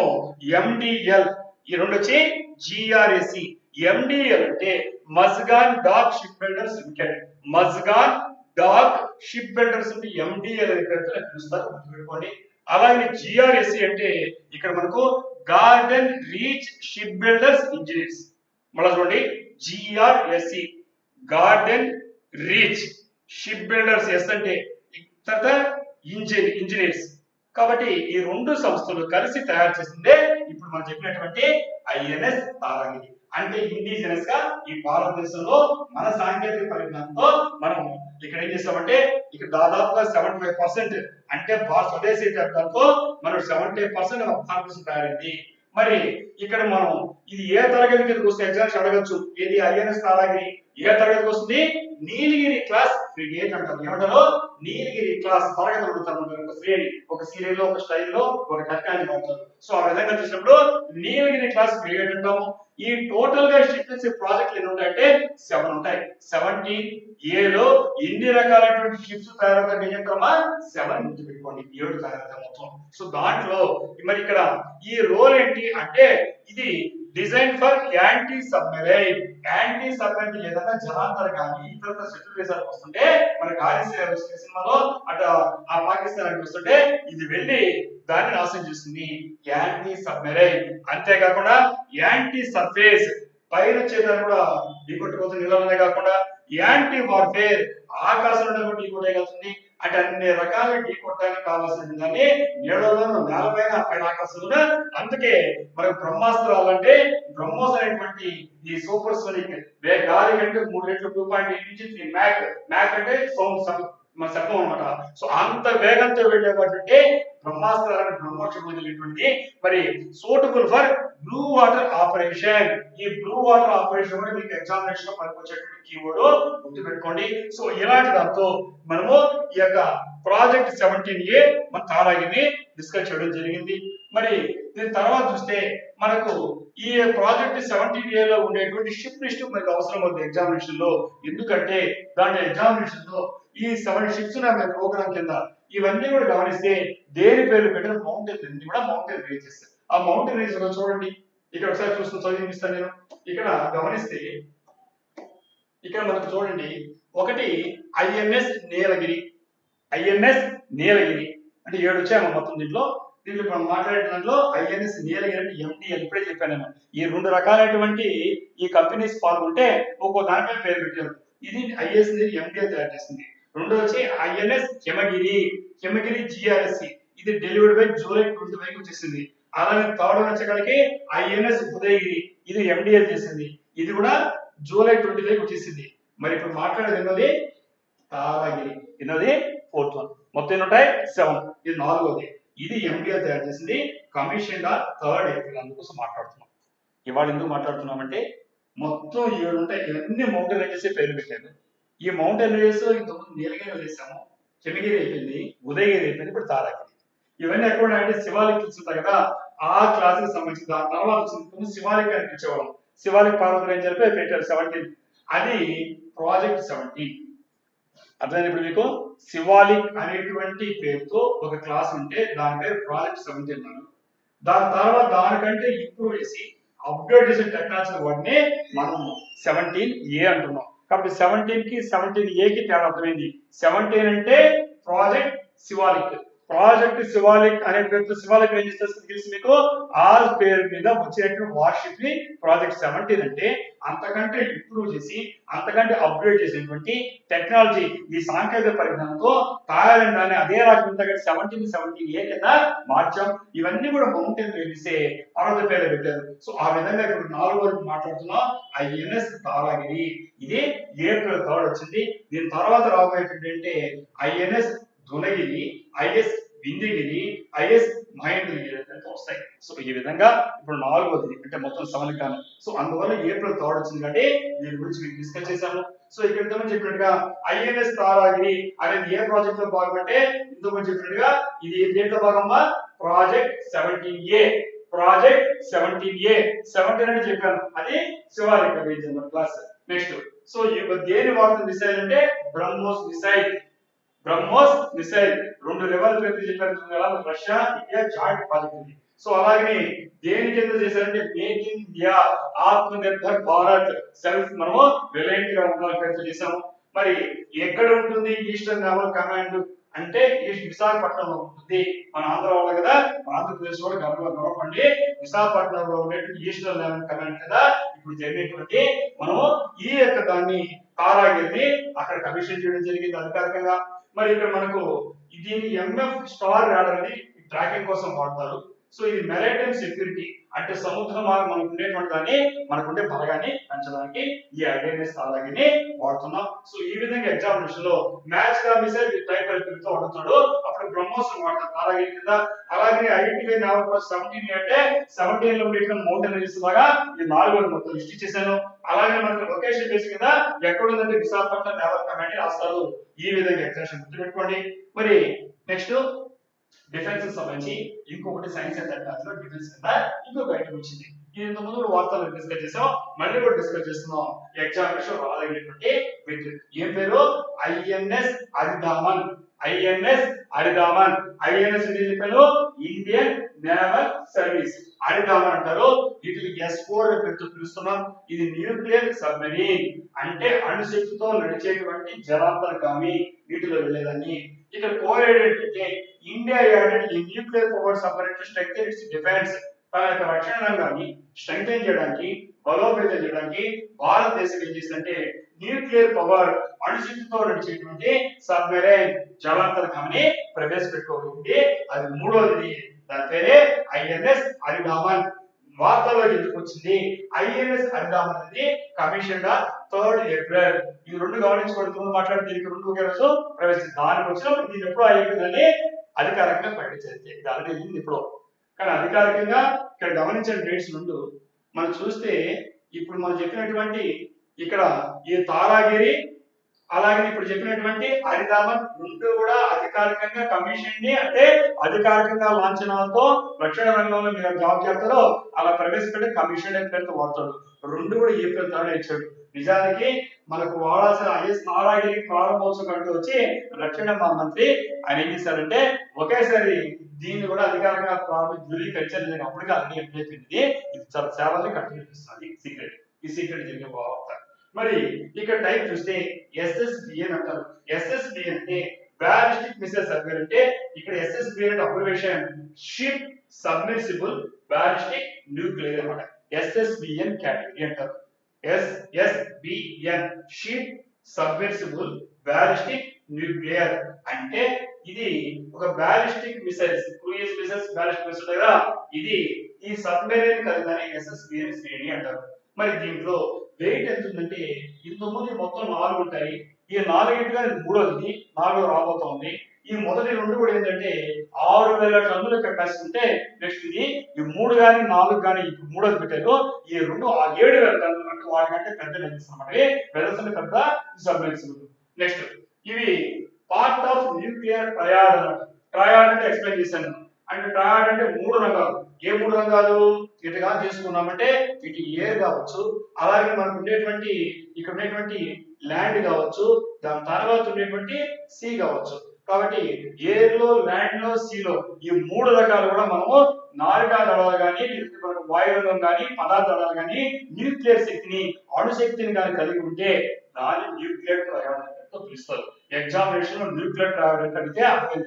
MDL, ఈ రెండు వచ్చి GRAC. MDL అంటే Mazagon dock ship builders limited. Mazagon dock ship builders MDL అనే పేరుతో పిలుస్తారు, గుర్తుపెట్టుకోండి. అలాగే GRAC అంటే ఇక్కడ మనకు garden reach ship builders engineers. మళ్ళీ చూడండి, GRAC garden reach ship builders, S అంటే తర్వాత ఇంజనీర్స్. కాబట్టి ఈ రెండు సంస్థలు కలిసి తయారు చేసిందే ఇప్పుడు మనం చెప్పినటువంటి INS తారాగిరి. అంటే ఇండిజినస్ గా ఈ భారతదేశంలో మన సాంకేతిక పరిజ్ఞానంతో మనం ఇక్కడ ఏం చేస్తామంటే ఇక్కడ దాదాపుగా 75% అంటే స్వదేశీ టెక్నాలజీతో మనం 70% భారతదేశం తయారైంది. మరి ఇక్కడ మనం ఇది ఏ తరగతి కిందకి వస్తే ఎగ్జామ్స్ అడగచ్చు. ఏది? INS తారాగిరి ఏ తరగతికి వస్తుంది? నీలగిరి క్లాస్ ఫ్రిగేట్ అంటారు. ఏమంటారు? నీలగిరి క్లాస్ తరగతి అడుగుతారు. ఒక శ్రేణి, ఒక సీరియల్ లో, ఒక స్టైల్లో, ఒక టెక్నాలజీ వాడతారు. సో ఆ విధంగా చూసినప్పుడు నీలగిరి క్లాస్ ఫ్రిగేట్ అంటాము. ఈ టోటల్ గా షిప్స్ ప్రాజెక్టులు ఎన్ని ఉంటాయంటే 7 ఉంటాయి. 17A లో ఎన్ని రకాలైనటువంటి షిప్స్ తయారవుతాయి నియంత్రమా? 7 గుర్తుపెట్టుకోండి, 7 తయారవుతాయి మొత్తం. సో దాంట్లో మరి ఇక్కడ ఈ రోల్ ఏంటి అంటే ఇది design for anti submarine. Anti submarine ఏదైనా జలాంతర కానీ ఇతర శత్రు దేశాలకు వస్తుంటే మన గాలి సినిమాలో అటు ఆ పాకిస్తాన్ వస్తుంటే ఇది వెళ్ళి దాన్ని నాశనం చేస్తుంది, యాంటీ సబ్మెరైన్. అంతేకాకుండా యాంటీ సర్ఫేస్, పైన చేతులు కూడా ఢీకొట్టుకోతుంది నీళ్ళలోనే కాకుండా యాంటీ వార్ఫేర్, ఆకాశంలో ఢీకొట్టేయగలుగుతుంది. అంటే అన్ని రకాల ఢీకొట్టడానికి కావాల్సిన దాన్ని నీళ్ళలోనూ, నేలపైన, పైన ఆకాశంలో. అందుకే మనకు బ్రహ్మాస్త్రాలు అంటే బ్రహ్మోస్ అనేటువంటి ఈ సూపర్ సోనిక్ గాలి కంటే 3 రెట్లు 2.8 నుంచి 3 మ్యాక్. మ్యాక్ అంటే సౌండ్ మన చెప్పం అనమాట. సో అంత వేగంతో వెళ్ళేటటువంటి బ్రహ్మాస్త్రాలను బ్రహ్మోక్షం కలిగినటువంటి మరి suitable for blue water operation. ఈ బ్లూ వాటర్ ఆపరేషన్ కూడా మీకు ఎగ్జామినేషన్ లో పనికొచ్చేటువంటి కీవర్డ్ గుర్తుపెట్టుకోండి. సో ఇలాంటి దాంతో మనము ఈ యొక్క ప్రాజెక్ట్ 17A మన తారాగిని డిస్కస్ చేయడం జరిగింది. మరి దీని తర్వాత చూస్తే మనకు ఈ ప్రాజెక్ట్ 17A లో ఉండేటువంటి షిప్ లిస్ట్ మనకు అవసరం అవుతుంది ఎగ్జామినేషన్ లో. ఎందుకంటే దాని ఎగ్జామినేషన్ లో ఈ 7 షిప్స్ ఉన్నాయి ప్రోగ్రామ్ కింద. ఇవన్నీ కూడా గమనిస్తే దేని పేర్లు పెట్టిన మౌంటైన్ అన్ని కూడా మౌంటైన్ రేంజెస్. ఆ మౌంటైన్ రేంజెస్ లో చూడండి, ఇక్కడ ఒకసారి చూస్తూ చదివిస్తాను నేను. ఇక్కడ గమనిస్తే ఇక్కడ మనకు చూడండి, ఒకటి ఐఎన్ఎస్ నీలగిరి. ఐఎన్ఎస్ నీలగిరి అంటే 7 వచ్చాము మొత్తం దీంట్లో. దీంట్లో మనం మాట్లాడే దాంట్లో ఐఎన్ఎస్ నీలగిరి అంటే ఎండిఎల్, ఇప్పుడే చెప్పాను నేను. ఈ 2 రకాలైనటువంటి ఈ కంపెనీస్ పాల్గొంటే ఒక్కో దానిపై పేరు పెట్టారు. ఇది ఐఎస్ ఎండిఎల్ తయారు చేస్తుంది. రెండో వచ్చి ఐఎన్ఎస్ హిమగిరి, హిమగిరి జిఆర్ఎస్సి, ఇది డెలివర్డ్ బై జూలై 25 వచ్చేసింది. అలాగే థర్డ్ వచ్చేకాడికి ఐఎన్ఎస్ ఉదయగిరి, ఇది ఎండిఎల్ చేసింది, ఇది కూడా జూలై 25 వచ్చేసింది. మరి ఇప్పుడు మాట్లాడేది ఎన్నోది తారాగిరి, ఎన్నోది 4th వన్. మొత్తం ఎన్ని ఉంటాయి 7, ఇది 4వది. ఇది ఎండిఎల్ తయారు చేసింది, కమిషన్ 3rd ఏప్రిల్. అందుకోసం మాట్లాడుతున్నాం. ఇవాళ ఎందుకు మాట్లాడుతున్నామంటే మొత్తం 7 ఉంటాయి. ఇవన్నీ మౌంటైన్ రేంజెస్ పేరు పెట్టారు. ఈ మౌంటైన్ రేంజెస్ ఇంతకుముందు నీలగిరి చేసాము, హిమగిరి అయిపోయింది, ఉదయగిరి అయిపోయింది, ఇప్పుడు తారాగిరి. ఇవన్నీ ఎక్కడ అంటే శివాలిక్ హిల్స్ ఉంటాయి కదా, ఆ క్లాస్ కి సంబంధించి. దాని తర్వాత వచ్చింది శివాలిక్ అని పిలిచేవాళ్ళం. శివాలిక్ పర్వతం రేంజ్ అని పెట్టారు 17, అది ప్రాజెక్ట్ 17. అర్థమైంది ఇప్పుడు మీకు? శివాలిక్ అనేటువంటి పేరుతో ఒక క్లాస్ ఉంటే దాని పేరు ప్రాజెక్ట్ 17 అన్నారు. దాని తర్వాత దానికంటే ఇంప్రూవ్ చేసి అప్డేట్ చేసిన టెక్నాలజీ వాటిని మనం 17A అంటున్నాం. కాబట్టి 17 కి 17A కి తేడా అర్థమైంది. 17 అంటే ప్రాజెక్ట్ శివాలిక్. ప్రాజెక్ట్ శివాలిక్ అనే పేరుతో శివాలిక్ రేంజ్ తెలుసు మీకు. ఆ పేరు మీద వచ్చేటువంటి వార్షిప్ ని ప్రాజెక్ట్ 17 అంటే అంతకంటే ఇంప్రూవ్ చేసి అంతకంటే అప్గ్రేడ్ చేసినటువంటి టెక్నాలజీ, ఈ సాంకేతిక పరిజ్ఞానంతో తయారైన దాన్ని అదే రాజ్యం 17A కింద మార్చాం. ఇవన్నీ కూడా మౌంటైన్ రేంజెస్ పర్వత పేరు పెట్టారు. సో ఆ విధంగా ఇప్పుడు 4వది మాట్లాడుతున్నాం, ఐఎన్ఎస్ తారాగిరి. ఇది ఏప్రిల్ 3rd వచ్చింది. దీని తర్వాత రాబోయేటువంటి అంటే INS Dunagiri, is Vindhyagiri, is Mahendragiri అంటే వస్తాయి. సో ఈ విధంగా ఇప్పుడు 4వది అంటే మొత్తం 7 కాను. సో అందువల్ల ఏప్రిల్ 3rd వచ్చింది కాబట్టి దీని గురించి మీకు డిస్కస్ చేశాము. సో ఇక్కడ ఇంతకుముందు చెప్పినట్టుగా ఐఎన్ఎస్ తారాగిరి అనేది ఏ ప్రాజెక్ట్ లో భాగం అంటే ఇంతకుముందు చెప్పినట్టుగా ఇది దేంట్లో భాగమా ప్రాజెక్ట్ 17A. ప్రాజెక్ట్ 17A 17 అని చెప్పాను, అది Shivalik range class. Next so దేని వాడుతున్న మిసైల్ అంటే BrahMos missile. BrahMos missile 2 level పేరు చెప్పారు, రష్యా ఇండియా జాయింట్ ప్రాజెక్ట్ ఇది. సో అలాగే దేని కింద చేశారంటే మేక్ ఇన్ ఇండియా, ఆత్మ నిర్భర్ భారత్, సెల్ఫ్ మనము రిలయంట్ గా ఉండాలని పేరు చేశాము. మరి ఎక్కడ ఉంటుంది ఈస్టర్న్ నేవల్ కమాండ్ అంటే విశాఖపట్నంలో ఉంటుంది. మన ఆంధ్ర వాళ్ళు కదా, ఆంధ్రప్రదేశ్ కూడా గర్వపడి విశాఖపట్నంలో ఉండేటువంటి ఈస్టర్న్ నేవల్ కమాండ్ కదా ఇప్పుడు జరిగినటువంటి మనము ఈ యొక్క దాన్ని తారాగిరిని అక్కడ కమిషన్ చేయడం జరిగింది అధికారికంగా. మరి ఇక్కడ మనకు దీని ఎంఎఫ్ స్టార్ రాడర్ అని ట్రాకింగ్ కోసం వాడతారు. సో ఇది మెరైటైమ్ సెక్యూరిటీ అంటే సముద్రం మనకు ఉండేటువంటి దాన్ని మనకుండే బలగాన్ని పెంచడానికి ఈ ఐఎన్ఎస్ తారాగిరిని వాడుతున్నాం. సో ఈ విధంగా ఎగ్జామినేషన్ లో మ్యాచ్ గా మిసైల్ టైప్ తో వాడుతాడు, అప్పుడు బ్రహ్మోస్ వాడతారు తారాగిరి కింద. అలాగే ఐడెంటిఫై నేవల్ ఫోర్స్ 17 అంటే 17 లో ఉండేటువంటి మౌంటైన్ రేంజెస్ లాగా ఈ 4 మొత్తం లిస్ట్ ఇచ్చేసాను. అలాగే మనకు లొకేషన్ బేస్ కింద ఎక్కడ ఉందంటే విశాఖపట్నం నేవల్ కమాండ్ రాస్తారు. ఈ విధంగా ఎగ్జామినేషన్ గుర్తుపెట్టుకోండి. మరి నెక్స్ట్ డిఫెన్స్ సంబంధించి ఇంకొకటి సైన్స్ అండ్ టెక్నాలజీలో డిఫెన్స్ కింద ఇంకొక ఐటమ్ వచ్చింది. ఇది ఇంత ముందు వార్తలు డిస్కస్ చేసాం, మళ్ళీ కూడా డిస్కస్ చేస్తున్నాం. ఎగ్జామినేషన్ రాదగినటువంటి వ్యక్తి ఏం పేరు INS Aridhaman. INS Aridhaman. INS అంటే చెప్పాను ఇండియన్ నేవల్ సర్వీస్. అరిదామన్ అంటారు, వీటికి S4 పేరుతో పిలుస్తున్నాం. ఇది న్యూక్లియర్ సబ్మెరీన్ అంటే అణుశక్తితో నడిచేటువంటి జలాంతర్గామి, వీటిలో వెళ్ళేదాన్ని. ఇక్కడ కోరేడ్ ఏంటంటే ఇండియా యాడెడ్ ఈ nuclear power separate to strengthen it's defence. తన యొక్క రక్షణ రంగాన్ని స్ట్రెంగ్థెన్ చేయడానికి, బలోపేతం చేయడానికి భారతదేశం ఏం చేసిందంటే న్యూక్లియర్ పవర్ అణుశక్తితో నడిచేటువంటి సబ్మెరైన్ జలాంతర్గామిని ప్రవేశపెట్టుకోగలిగింది. అది 3వది, దాని పేరే ఐఎన్ఎస్ అరిదామన్. వార్తల్లోకి ఎందుకు వచ్చింది? ఐఎన్ఎస్ అరిదాం అనేది కమిషన్ 3rd ఏప్రిల్. ఈ రెండు గమనించుకోవడం మాట్లాడి దీనికి రెండు ఒకే రోజు ప్రవేశించింది. దానికి వచ్చినప్పుడు దీన్ని ఎప్పుడు అయిపోయిందని అధికారికంగా ప్రకటించింది. ఇది ఆల్రెడీ అయింది ఇప్పుడు. కానీ అధికారికంగా ఇక్కడ గమనించిన డేట్స్ రెండు మనం చూస్తే ఇప్పుడు మనం చెప్పినటువంటి ఇక్కడ ఈ తారాగిరి అలాగే ఇప్పుడు చెప్పినటువంటి హరిదామన్ రెండు కూడా అధికారికంగా కమిషన్ ని అంటే అధికారికంగా లాంఛనాలతో రక్షణ రంగంలో మీరు జాబ్ చేస్తారో అలా ప్రవేశపెట్టే కమిషన్ పేరుతో వాడతాడు. రెండు కూడా ఏప్రిల్ 3rd ఇచ్చాడు. నిజానికి మనకు వాడాల్సిన ఐఎస్ నారాయణగిరి ప్రారంభోత్సవం అంటూ వచ్చి రక్షణ మంత్రి ఆయన ఏం చేశారంటే ఒకేసారి దీన్ని కూడా అధికారికంగా ధృవీకరించారు. అప్పటికే అన్ని అయిపోయింది. ఇది చాలా సేవల్ని కంటిన్యూ చేస్తుంది. సీక్రెట్ ఈ సీక్రెట్ జరిగే వార్త. మరి ఇక్కడ టైప్ చూస్తే SSBN అంటారు. SSB అంటే బ్యాలిస్టిక్ మిసైల్ సర్వేర్ అంటే ఇక్కడ SSB అంటే observation ship submersible ballistic nuclear అన్నమాట. SSBN కేటగిరీ అంటారు. SSBN ship submersible ballistic nuclear అంటే ఇది ఒక ballistic missiles cruise missiles ballistic missile కదా ఇది ఈ సబ్మెరీన్ కలిగిన SSBN శ్రేణి అంటారు. మరి దీంట్లో వెయిట్ ఎంత ఉందంటే ఇంతకుముందు మొత్తం 4 ఉంటాయి. ఈ 4గా మూడోది 4 రాబోతోంది. ఈ మొదటి రెండు కూడా ఏంటంటే 6000 టన్నుల కెపాసిటీ ఉంటే నెక్స్ట్ ఇది ఈ 3 గాని 4 గాని ఇప్పుడు మూడోది పెట్టారు. ఈ రెండు 7000 టన్నులు అంటే వాటికంటే పెద్ద లెన్స్ అన్నమాట. వెదర్సన్ పెద్ద సబ్మెర్సిబుల్. నెక్స్ట్ ఇవి పార్ట్ ఆఫ్ న్యూక్లియర్ ట్రయాడ్ అన్నమాట. ట్రయాడ్ అంటే ఎక్స్ప్లెయిన్ చేశాను. అంటే ట్రయాడ్ అంటే 3 రంగాలు. ఏ 3 రంగాలు ఇటుగా చేసుకున్నామంటే ఇటు ఎయిర్ కావచ్చు, అలాగే మనకు ఉండేటువంటి ఇక్కడ ఉండేటువంటి ల్యాండ్ కావచ్చు, దాని తర్వాత ఉండేటువంటి సీ కావచ్చు. కాబట్టి ఎయిర్ లో ల్యాండ్ లో సీలో ఈ 3 రకాలు కూడా మనము నావికా దళాలు కానీ మనకు వాయురంగం కానీ పదార్థ దళాలు కానీ న్యూక్లియర్ శక్తిని అణుశక్తిని కానీ కలిగి ఉంటే దాన్ని న్యూక్లియర్ ట్రయాడ్ పిలుస్తారు. ఎగ్జామినేషన్ లో న్యూక్లియర్ ట్రయాడ్ అడిగితే అర్థం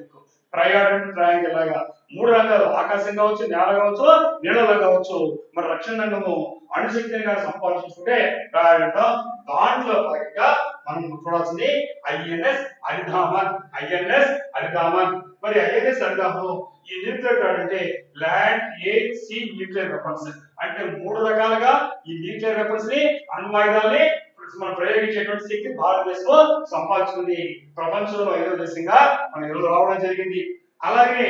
ట్రయాడ్ ట్రయాంగిల్ లాగా 3 రంగాలు ఆకాశం కావచ్చు, నేల కావచ్చు, నీళ్ళలో కావచ్చు. మన రక్షణ రంగము అణుశక్తిని కానీ సంపాదించుకుంటే ట్రయాడ్ అంటాం. దాంట్లో భాగంగా మనం చూడాల్సింది ఐఎన్ఎస్ హరిదామన్. ఐఎన్ఎస్ హరిదామన్. మరి ఐఎన్ఎస్ హరిదామన్ ఈ న్యూక్లియర్ ట్రయాడ్ అంటే land, air, sea nuclear weapons అంటే 3 రకాలుగా ఈ న్యూక్లియర్ వెపన్స్ ని అణ్వాయుధాలని మనం ప్రయోగించేటువంటి శక్తి భారతదేశం సంపాదించుకుంది. ప్రపంచంలో 5వ దేశంగా మన ఈరోజు రావడం జరిగింది. అలాగే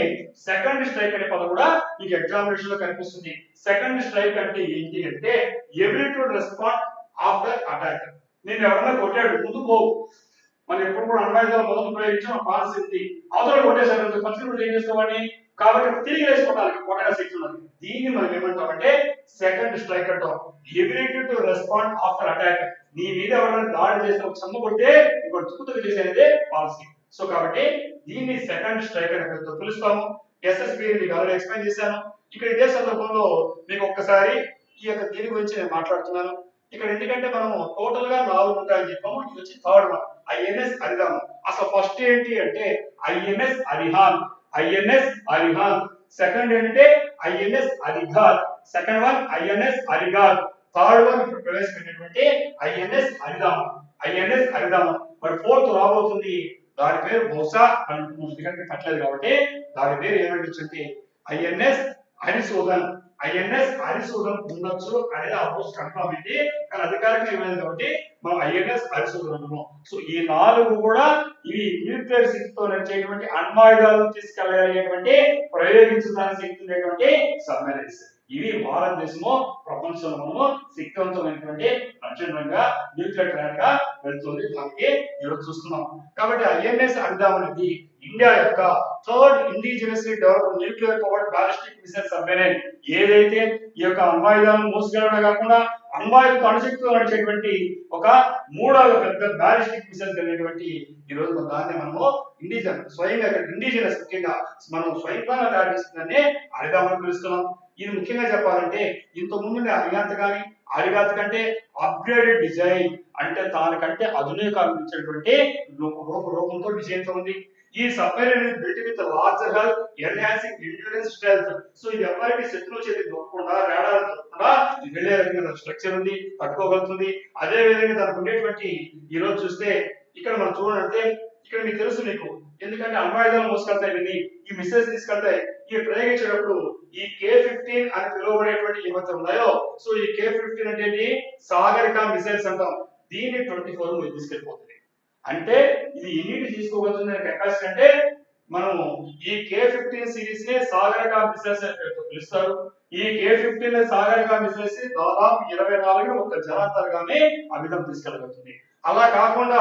సెకండ్ స్ట్రైక్ అనే పదం కూడా మీకు ఎగ్జామినేషన్ లో కనిపిస్తుంది. సెకండ్ స్ట్రైక్ అంటే ఏంటి అంటే ability to respond after attack. నేను ఎవరైనా కొట్టాడు ముందు పోవు. మనం ఎప్పుడు కూడా అణ్వాయుధాలు మొదలు ప్రయోగించాం పాలసీ ఉంది. అవతల కొట్టేసారు ఫస్ట్ ఏం చేస్తామని కాబట్టి తిరిగి వేసుకోవడానికి కొట్టగా శక్తి ఉన్నది. దీన్ని మనం ఏమంటామంటే సెకండ్ స్ట్రైక్ అంటాం. Ability to respond after attack. నీ మీద ఎవరైనా దాడి చేసిన ఒక సమ్మ కొడితే ఇంకోటి తుక్కుతుకు చేసేదే పాలసీ. సో కాబట్టి దీన్ని సెకండ్ స్ట్రైక్ అని పిలుస్తాము. SSB మీకు ఆల్రెడీ ఎక్స్ప్లెయిన్ చేశాను. ఇక్కడ ఇదే సందర్భంలో మీకు ఒక్కసారి ఈ యొక్క దీని గురించి నేను మాట్లాడుతున్నాను. ఇక్కడ ఎందుకంటే మనం టోటల్ గా 4 ఉంటాయని చెప్పాము. ఇది వచ్చి 3rd వన్ ఐఎన్ఎస్ హరిదాం. అసలు ఫస్ట్ ఏంటి అంటే ఐఎన్ఎస్ అరిహాన్. ఐఎన్ఎస్ అరిహాన్. సెకండ్ ఏంటంటే INS Arighaat. Second one INS Arighaat. 3rd one ఇప్పుడు ప్రవేశపెట్టినటువంటి ఐఎన్ఎస్ హరిదాం. ఐఎన్ఎస్ హరిదాం. మరి 4th రాబోతుంది. దాని పేరు బహుశా ఎందుకంటే పట్టలేదు కాబట్టి దాని పేరు ఏమంటే ఐఎన్ఎస్ హరిశోధన్. ఐఎన్ఎస్ హరిశోధన్ ఉండొచ్చు అనేది ఆల్మోస్ట్ కన్ఫర్మ్ అయింది. కానీ అధికారికంగా ఏమైంది కాబట్టి మనం ఐఎన్ఎస్ హరిశోధన్ అంటున్నాం. సో ఈ 4 కూడా ఇవి న్యూక్లియర్ శక్తితో నడిచేటువంటి అణ్వాయుధాలను తీసుకెళ్లగలిగేటువంటి ప్రయోగించడానికి శక్తి ఉండేటువంటి సబ్మెరైన్స్. ఇవి భారతదేశము ప్రపంచంలో శక్తివంతమైనటువంటి రక్షణంగా న్యూక్లియర్ ట్రయాడ్ గా వెళ్తుంది. దానికి ఈరోజు చూస్తున్నాం. కాబట్టి ఐఎన్ఎస్ హరిదాం అనేది ఇండియా యొక్క 3rd indigenously developed nuclear powered ballistic missile submarine. ఏదైతే ఈ యొక్క అణ్వాయుధాలను మోసుకెళ్ళడం కాకుండా అణ్వాయుధ అణుశక్తితో నడిచేటువంటి ఒక 3వ పెద్ద బాలిస్టిక్ మిసైల్ కలిగినటువంటి ఈ రోజు దాన్ని మనము స్వయంగా ఇండిజినస్ ముఖ్యంగా మనం స్వయంగా తయారు చేస్తుందని హరిదామని పిలుస్తున్నాం. ఇది ముఖ్యంగా చెప్పాలంటే ఇంత ముందు అరిఘాత్ కంటే అప్గ్రేడెడ్ డిజైన్ అంటే దానికంటే ఆధునికరించినటువంటి రూపంతో డిజైన్ తో ఉంది. ఈ submarine built with larger hull enhancing endurance strength. So ఇది ఎవరికి శత్రువు చేతికి దొరకకుండా రాడార్ దొరకకుండా వెళ్ళే రకంగా స్ట్రక్చర్ ఉంది, తట్టుకోగలుగుతుంది. అదే విధంగా దానికి ఉండేటువంటి ఈ రోజు చూస్తే ఇక్కడ మనం చూడండి ఇక్కడ మీకు తెలుసు మీకు ఎందుకంటే అణ్వాయుధాలు మోసుకెళ్తాయి, ఈ మిసైల్స్ తీసుకెళ్తాయి. ఈ ప్రయోగించేటప్పుడు ఈ K-15 అని పిలువబడేటువంటి ఏవైతే ఉన్నాయో, సో ఈ K-15 అంటే ఏంటి? సాగరిక మిసైల్స్ అంటాం. దీన్ని 24 తీసుకెళ్ళిపోతుంది. అంటే ఇది ఎన్నిటి తీసుకోగలుగుతుంది కెపాసిటీ అంటే, మనము ఈ K-15 సిరీస్ ని సాగరిక మిసైల్స్ అని పిలుస్తారు. ఈ K-15 సాగరిక మిసైల్స్ దాదాపు 24 ఒక జలాంతర్గానే అభితం తీసుకెళ్ళగలుగుతుంది. అలా కాకుండా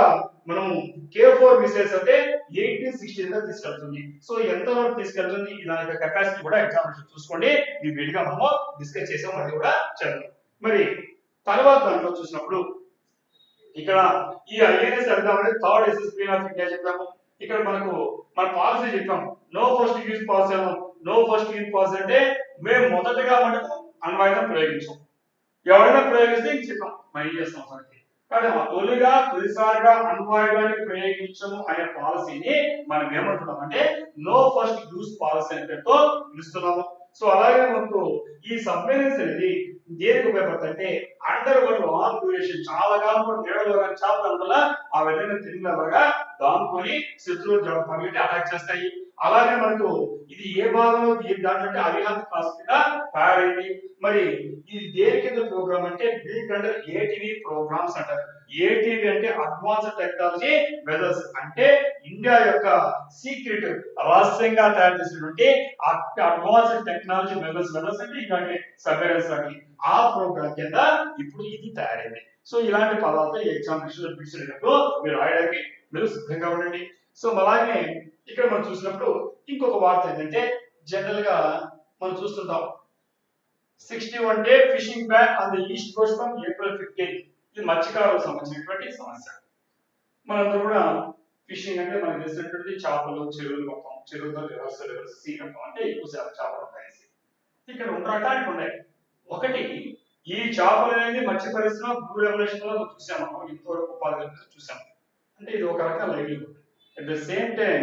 మనము K4 మిసైల్స్ అంటే 1816 తీసుకెళ్తుంది. సో ఎంత వరకు తీసుకెళ్తుంది దాని యొక్క కెపాసిటీ కూడా ఎగ్జామినేషన్ చూసుకోండి. ఈ విడిగా మనము డిస్కస్ చేసాం, అది కూడా చదువు. మరి తర్వాత దాంట్లో చూసినప్పుడు ఇక్కడ ఈ ఐఎన్ఎస్ అర్థమని థర్డ్ ఎస్ఎస్పీ ఆఫ్ ఇండియా చెప్పాము. ఇక్కడ మనకు మన పాలసీ చెప్పాము, నో ఫస్ట్ యూజ్ పాలసీ అన్నాం. నో ఫస్ట్ యూజ్ పాలసీ అంటే మేము మొదటగా మనకు అణ్వాయుధం ప్రయోగించాం, ఎవరైనా ప్రయోగిస్తే ఇంక చెప్పాం మనం ఏం చేస్తాం మనకి. కాబట్టి తొలిగా తొలిసారిగా అణ్వాయుధాన్ని ప్రయోగించము అనే పాలసీని మనం ఏమంటున్నాం అంటే నో ఫస్ట్ యూజ్ పాలసీ అనే పేరుతో పిలుస్తున్నాము. సో అలాగే మనకు ఈ సబ్మెరీన్స్ అనేది దేనికి ఉపయోగపడుతుంది అంటే అండర్ వరల్డ్ లాంగ్ డ్యూరేషన్, చాలా కాలం పాటు నీడలో కానీ చేపల వల్ల ఆ విధంగా తిరిగినలాగా దాముకొని శత్రువులు పరిగెట్టి అటాక్ చేస్తాయి. అలాగే మనకు ఇది ఏ భాగంలో దాంట్లో అరిహంత్ క్లాస్ కింద తయారైంది. మరి ఇది దేని కింద ప్రోగ్రామ్ అంటే బిల్డ్ అండర్ ఏటీవీ ప్రోగ్రామ్స్ అంటారు. ఏటీవీ అంటే అడ్వాన్స్డ్ టెక్నాలజీ వెజల్స్, అంటే ఇండియా యొక్క సీక్రెట్ రహస్యంగా తయారు చేసినటువంటి అడ్వాన్స్డ్ టెక్నాలజీ వెజల్స్ అంటే ఇలాంటి సర్వేలెన్స్ లాంటి ఆ ప్రోగ్రామ్ కింద ఇప్పుడు ఇది తయారైంది. సో ఇలాంటి పదాలతో ఎగ్జామినేషన్ పిలిచినప్పుడు మీరు రాయడానికి మీరు సిద్ధంగా ఉండండి. సో అలాగే ఇక్కడ మనం చూసినప్పుడు ఇంకొక వార్త ఏంటంటే జనరల్ గా మనం చూస్తుంటాం 61 day fishing ban on the east Coast from April 15. ఇది మత్స్యకారులకు సంబంధించినటువంటి సమస్య. మనందరూ కూడా ఫిషింగ్ అంటే మనకు తెలిసినటువంటి చేపలు, చెరువులు మొత్తం చెరువుతో రివర్స్ సీ మొత్తం అంటే ఎక్కువ చేపలు ఉంటాయి. ఇక్కడ 2 రకాలు ఉన్నాయి. ఒకటి ఈ చేపలు అనేది మత్స్య పరిశ్రమ బ్లూ రెవల్యూషన్ లో చూసాము, మనం ఇంతవరకు ఉపాధి చూసాము. అంటే ఇది ఒక రకం livelihood. At the same time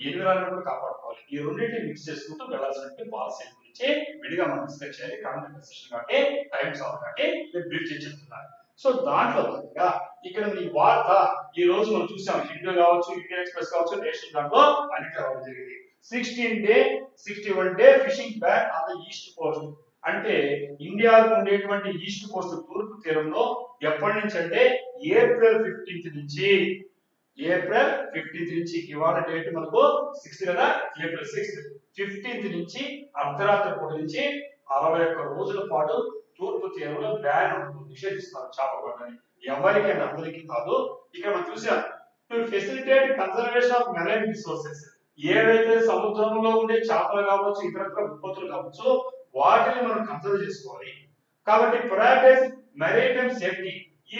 environment కాపాడుకోవాలి. ఈ రెండింటిని మిక్స్ చేసుకుంటూ వెళ్ళాల్సినటువంటి పాలసీ గురించి విడిగా మనం డిస్కస్ చేయాలి. కరెంట్ సెషన్ కాబట్టి టైం సాల్వ్ కాబట్టి నేను బ్రీఫ్ చేసి చెప్తున్నాను. సో దాంట్లో భాగంగా ఇక్కడ ఈ వార్త ఈ రోజు మనం చూసాం, హిందూ కావచ్చు, ఇండియన్ ఎక్స్ప్రెస్ కావచ్చు, నేషనల్ దాంట్లో అన్ని రావడం జరిగింది. 61 day fishing ban on the east coast, అంటే ఇండియాకు ఉండేటువంటి ఈస్ట్ కోస్ట్ తూర్పు తీరంలో ఎప్పటి నుంచి అంటే ఏప్రిల్ 15 నుంచి ఇవాళ డేట్ మనకు 6 కదా, ఏప్రిల్ 6 15 నుంచి అర్ధరాత్రి పూట నుంచి 61 రోజుల పాటు తూర్పు తీరంలో బ్యాన్ నిషేధిస్తున్నారు చేపలు పట్టడానికి. ఎవరికి అంటే అందరికీ కాదు. ఇక్కడ మనం చూసాం to facilitate conservation of marine resources, ఏవైతే సముద్రంలో ఉండే చేపలు కావచ్చు, ఇతరత్ర ఉత్పత్తులు కావచ్చు, వాటిని మనం కన్సర్వ్ చేసుకోవాలి. కాబట్టి ప్రయారిటైజ్ మెరైటైమ్ సేఫ్టీ, ఈ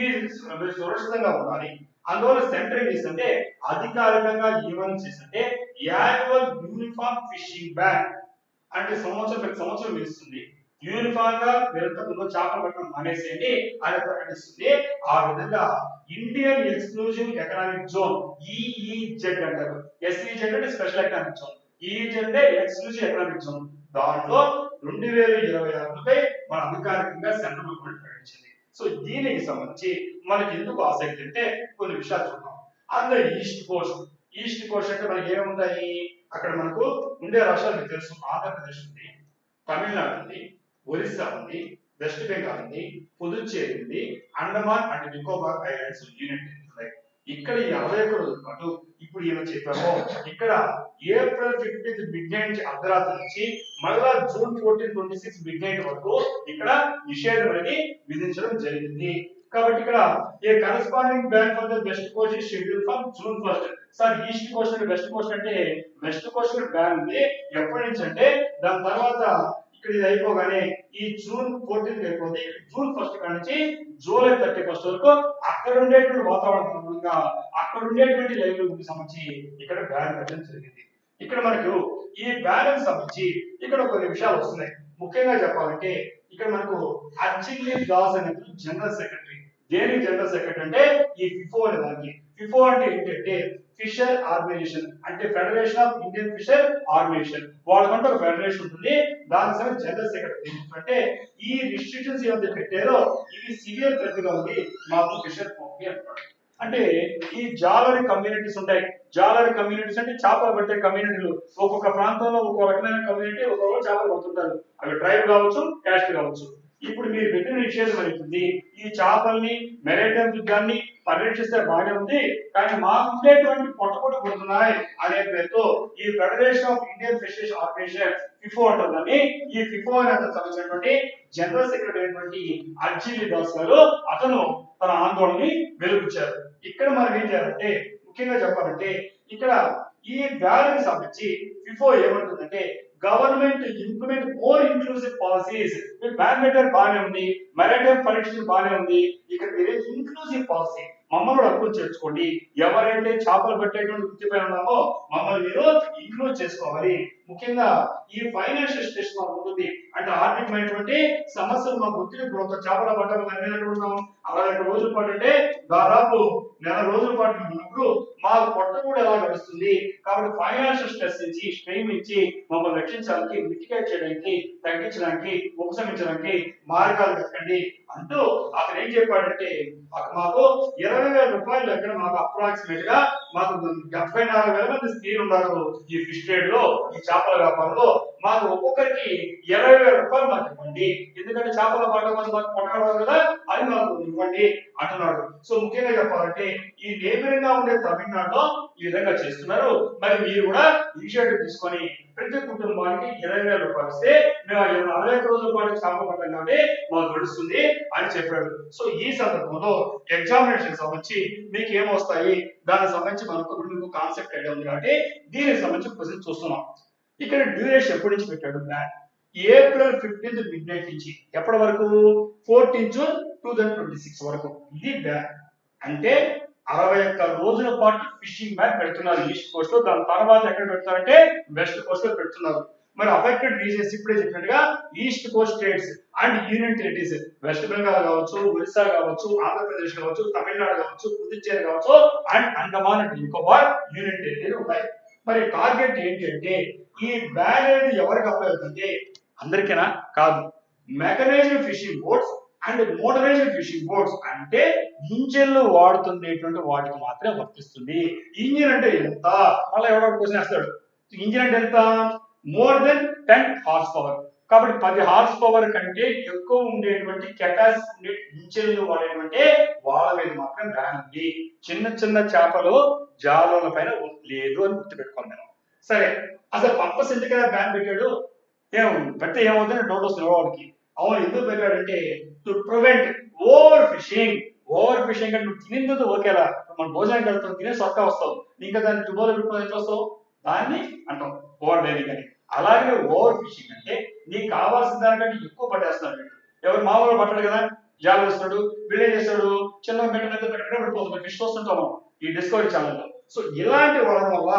సురక్షితంగా ఉండాలి. అందువల్ల సెంట్రల్ చేస్తుంటే అధికారికంగా ఏమని చేస్తుంటే యాన్యువల్ యూనిఫామ్ ఫిషింగ్ బ్యాన్, అంటే ప్రతి సంవత్సరం వేస్తుంది. యూనిఫామ్ గా నిరంతరంలో చేపలు పట్టడం మానేసేయండి అని ప్రకటిస్తుంది. ఆ విధంగా Indian exclusive economic zone EEZ అంటారు. ఎస్ఈజెడ్ అంటే స్పెషల్ ఎకనామిక్ జోన్, ఈఈజెడ్ అంటే ఎక్స్క్లూజివ్ ఎకనామిక్ జోన్. దాంట్లో 2026 మన అధికారికంగా సెంట్రల్ గవర్నమెంట్ ప్రకటించింది. సో దీనికి సంబంధించి మనకి ఎందుకు ఆసక్తి అంటే కొన్ని విషయాలు చూద్దాం. అందులో ఈస్ట్ కోస్ట్ అంటే మనకి ఏముంటాయి, అక్కడ మనకు ఉండే రాష్ట్రాలు మీకు తెలుసు, ఆంధ్రప్రదేశ్ ఉంది, తమిళనాడు ఉంది, ఒరిస్సా ఉంది, వెస్ట్ బెంగాల్ ఉంది, పుదుచ్చేరి ఉంది, Andaman and Nicobar islands unit ఉన్నాయి. ఇక్కడ ఈ 61 రోజుల పాటు ఇప్పుడు ఏమని చెప్పామో ఇక్కడ ఏప్రిల్ 15 మిడ్ నైట్ నుంచి అర్ధరాత్రి నుంచి మళ్ళా జూన్ 14, 26 మిడ్ నైట్ వరకు ఇక్కడ నిషేధం అనేది విధించడం జరిగింది. కాబట్టి ఇక్కడ a corresponding ban for the west coast is schedule for June 1. Sir east coast అంటే వెస్ట్ కోస్ట్ అంటే వెస్ట్ కోస్ట్ బ్యాన్ ఉంది. ఎప్పటి నుంచి అంటే దాని తర్వాత ఇక్కడ ఇది అయిపోగానే ఈ జూన్ 14 అయిపోతే జూన్ 1 కాడ నుంచి జూలై 31 వరకు అక్కడ ఉండేటువంటి వాతావరణం అక్కడ ఉండేటువంటి లైవ్లీహుడ్ సంబంధించి ఇక్కడ బ్యాన్ పెట్టడం జరిగింది. ఇక్కడ మనకు ఈ బ్యాలెన్స్ సంబంధించి ఇక్కడ కొన్ని విషయాలు వస్తున్నాయి. ముఖ్యంగా చెప్పాలంటే ఇక్కడ మనకు అర్జిల్లీ దాస్ అనేది జనరల్ సెక్రటరీ. దేనికి జనరల్ సెక్రటరీ అంటే ఈ ఫిఫో అనే దానికి. ఫిఫో అంటే ఏంటంటే ఫిషర్ ఆర్గనైజేషన్, అంటే federation of Indian fisher organisation. వాళ్ళకంటే ఒక ఫెడరేషన్ ఉంటుంది, దానికి సరే జనరల్ సెక్రటరీ. అంటే ఈ రిస్ట్రిక్షన్స్ ఏవైతే పెట్టారో ఇవి సివియర్ థ్రెట్ గా ఉంది మాకు ఫిషర్ పోటీ అంటారు. అంటే ఈ జాలరీ కమ్యూనిటీస్ ఉంటాయి. జాలరీ కమ్యూనిటీస్ అంటే చేపలు పట్టే కమ్యూనిటీలు. ఒక్కొక్క ప్రాంతంలో ఒక్కొక్క రకమైన కమ్యూనిటీ ఒక్కొక్క చేపలు పడుతుంటారు. అవి ట్రైబ్ కావచ్చు, క్యాస్ట్ కావచ్చు. ఇప్పుడు మీరు పెట్టిన నిషేధం అవుతుంది. ఈ చేపల్ని మెరైటైమ్ దాన్ని పరిరక్షిస్తే బాగానే ఉంది, కానీ మాకు ఉండేటువంటి పొట్టపొట్టు పడుతున్నాయి అనే పేరుతో ఈ federation of Indian fisheries organisation FIFO అంటుందని, ఈ ఫిఫో అనే అతను సంబంధించినటువంటి జనరల్ సెక్రటరీ అయినటువంటి అర్జీలి దాస్ గారు అతను తన ఆందోళనని వెలుగుచ్చారు. ఇక్కడ మనం ఏం చేయాలంటే ముఖ్యంగా చెప్పాలంటే ఇక్కడ ఈ బ్యాలెన్స్ సంబంధించి ఫిఫో ఏమంటుందంటే government implement more inclusive policies. మీరు బ్యాడ్మింటన్ బాగానే ఉంది, మెరైటైమ్ పరీక్షలు బాగానే ఉంది, ఇక్కడ మీరే ఇంక్లూసివ్ పాలసీ మమ్మల్ని అర్థం చేర్చుకోండి. ఎవరైతే చేపలు పట్టేటువంటి వృత్తిపై ఉన్నామో మమ్మల్ని మీరు ఇంక్లూడ్ చేసుకోవాలి. ముఖ్యంగా ఈ ఫైనాన్షియల్ స్టేషన్ మాకు ఉంటుంది, అంటే ఆర్థికమైనటువంటి సమస్యలు మా వృత్తిని చేపల పట్టడం 60 రోజుల పాటు అంటే దాదాపు నెల రోజుల పాటు ఉన్నప్పుడు మాకు పొట్ట కూడా ఎలా గడుస్తుంది. కాబట్టి ఫైనాన్షియల్ స్ట్రెస్ నుంచి స్ట్రెయిన్ నుంచి మమ్మల్ని రక్షించడానికి, మిటిగేట్ చేయడానికి, తగ్గించడానికి, ఉపశమించడానికి మార్గాలు వెతకండి అంటూ అతను ఏం చెప్పాడంటే మాకు 20,000 రూపాయలు దగ్గర మాకు అప్రాక్సిమేట్ గా మాకు 74,000 మంది స్త్రీలు ఉన్నారు ఈ ఫిష్ ట్రేడ్ లో, ఈ చేపల వ్యాపారంలో. మాకు ఒక్కొక్కరికి 20,000 రూపాయలు మాకు ఇవ్వండి, ఎందుకంటే చేపల పంట మాకు పొట్టగలదు కదా, అది మాకు ఇవ్వండి అంటున్నాడు. సో ముఖ్యంగా చెప్పాలంటే ఈ నేబరింగ్ గా ఉండే తమిళనాడులో ఈ విధంగా చేస్తున్నారు. మరి మీరు కూడా ఇనిషియేటివ్ తీసుకొని ప్రతి కుటుంబానికి 20,000 రూపాయలు ఇస్తే మేము 41 రోజుల పాటు చేపలు పట్టాం కాబట్టి మాకు గడుస్తుంది అని చెప్పాడు. సో ఈ సందర్భంలో ఎగ్జామినేషన్ సంబంధించి మీకు ఏమొస్తాయి దానికి సంబంధించి మనకు కాన్సెప్ట్ ఐడియా ఉంది కాబట్టి దీనికి సంబంధించి క్వశ్చన్ చూస్తున్నాం. ఇక్కడ డ్యూరేషన్ ఎప్పటి నుంచి పెట్టాడు? ఏప్రిల్ 15 మిడ్ నైట్ నుంచి ఎప్పటి వరకు 14 జూన్ 2026 వరకు. ఇది బ్యాన్ అంటే 61 రోజుల పాటు ఫిషింగ్ బ్యాన్ పెడుతున్నారు ఈస్ట్ కోస్ట్ లో. దాని తర్వాత ఎక్కడ పెడతారంటే వెస్ట్ కోస్ట్ లో పెడుతున్నారు. మరి అఫెక్టెడ్ రీజన్స్ ఇప్పుడే చెప్పినట్టుగా east Coast states and union territories, west Bengal కావచ్చు, ఒరిస్సా కావచ్చు, ఆంధ్రప్రదేశ్ కావచ్చు, తమిళనాడు కావచ్చు, పుదుచ్చేరి కావచ్చు and Andaman and Nicobar union territory ఉన్నాయి. మరి టార్గెట్ ఏంటి అంటే ఈ బ్యాన్ అనేది ఎవరికి అప్లై అవుతుంది? అందరికీనా? కాదు. Mechanised fishing boats and motorised fishing boats అంటే ఇంజిన్లు వాడుతుండేటువంటి వాటికి మాత్రమే వర్తిస్తుంది. ఇంజిన్ అంటే ఎంత? మళ్ళీ ఎవడో క్వశ్చన్ వేస్తాడు, ఇంజిన్ అంటే ఎంత? More than 10 horse power. కాబట్టి 10 హార్స్ పవర్ కంటే ఎక్కువ ఉండేటువంటి కెపాసిటీ ఉండే ఇంజిన్లు వాడేటువంటి వాళ్ళ మీద మాత్రం బ్యాన్ ఉంది. చిన్న చిన్న చేపలు జాలల పైన లేదు అని గుర్తుపెట్టుకోవాలి మనం. సరే, అసలు పర్పస్ ఎందుకైనా బ్యాన్ పెట్టాడు? పెడితే ఏమవుతుంది డౌట్ వస్తుంది వాడికి. అవును, ఎందుకు పెట్టాడంటే to prevent over fishing. Over fishing అంటే నువ్వు తినేందుకు ఓకేలా, మన భోజనానికి వెళ్తావు, తినే సొక్క వస్తావు, ఇంకా దాన్ని టుబోలో పెట్టుకుని ఎట్లా వస్తావు, దాన్ని అంటాం ఓవర్ డైవింగ్ అని. అలాగే ఓవర్ ఫిషింగ్ అంటే నీకు కావాల్సిన దానికంటే ఎక్కువ పట్టేస్తున్నాడు వీడు. ఎవరు మామూలుగా పట్టాడు కదా, జాలు వేస్తాడు, వీళ్ళు ఏం చేస్తాడు, చిన్న మెట్ట మీద పడిపోతుంది. ఫిష్ వస్తుంటాము ఈ డిస్కవరీ ఛానల్లో. సో ఇలాంటి వాడడం వల్ల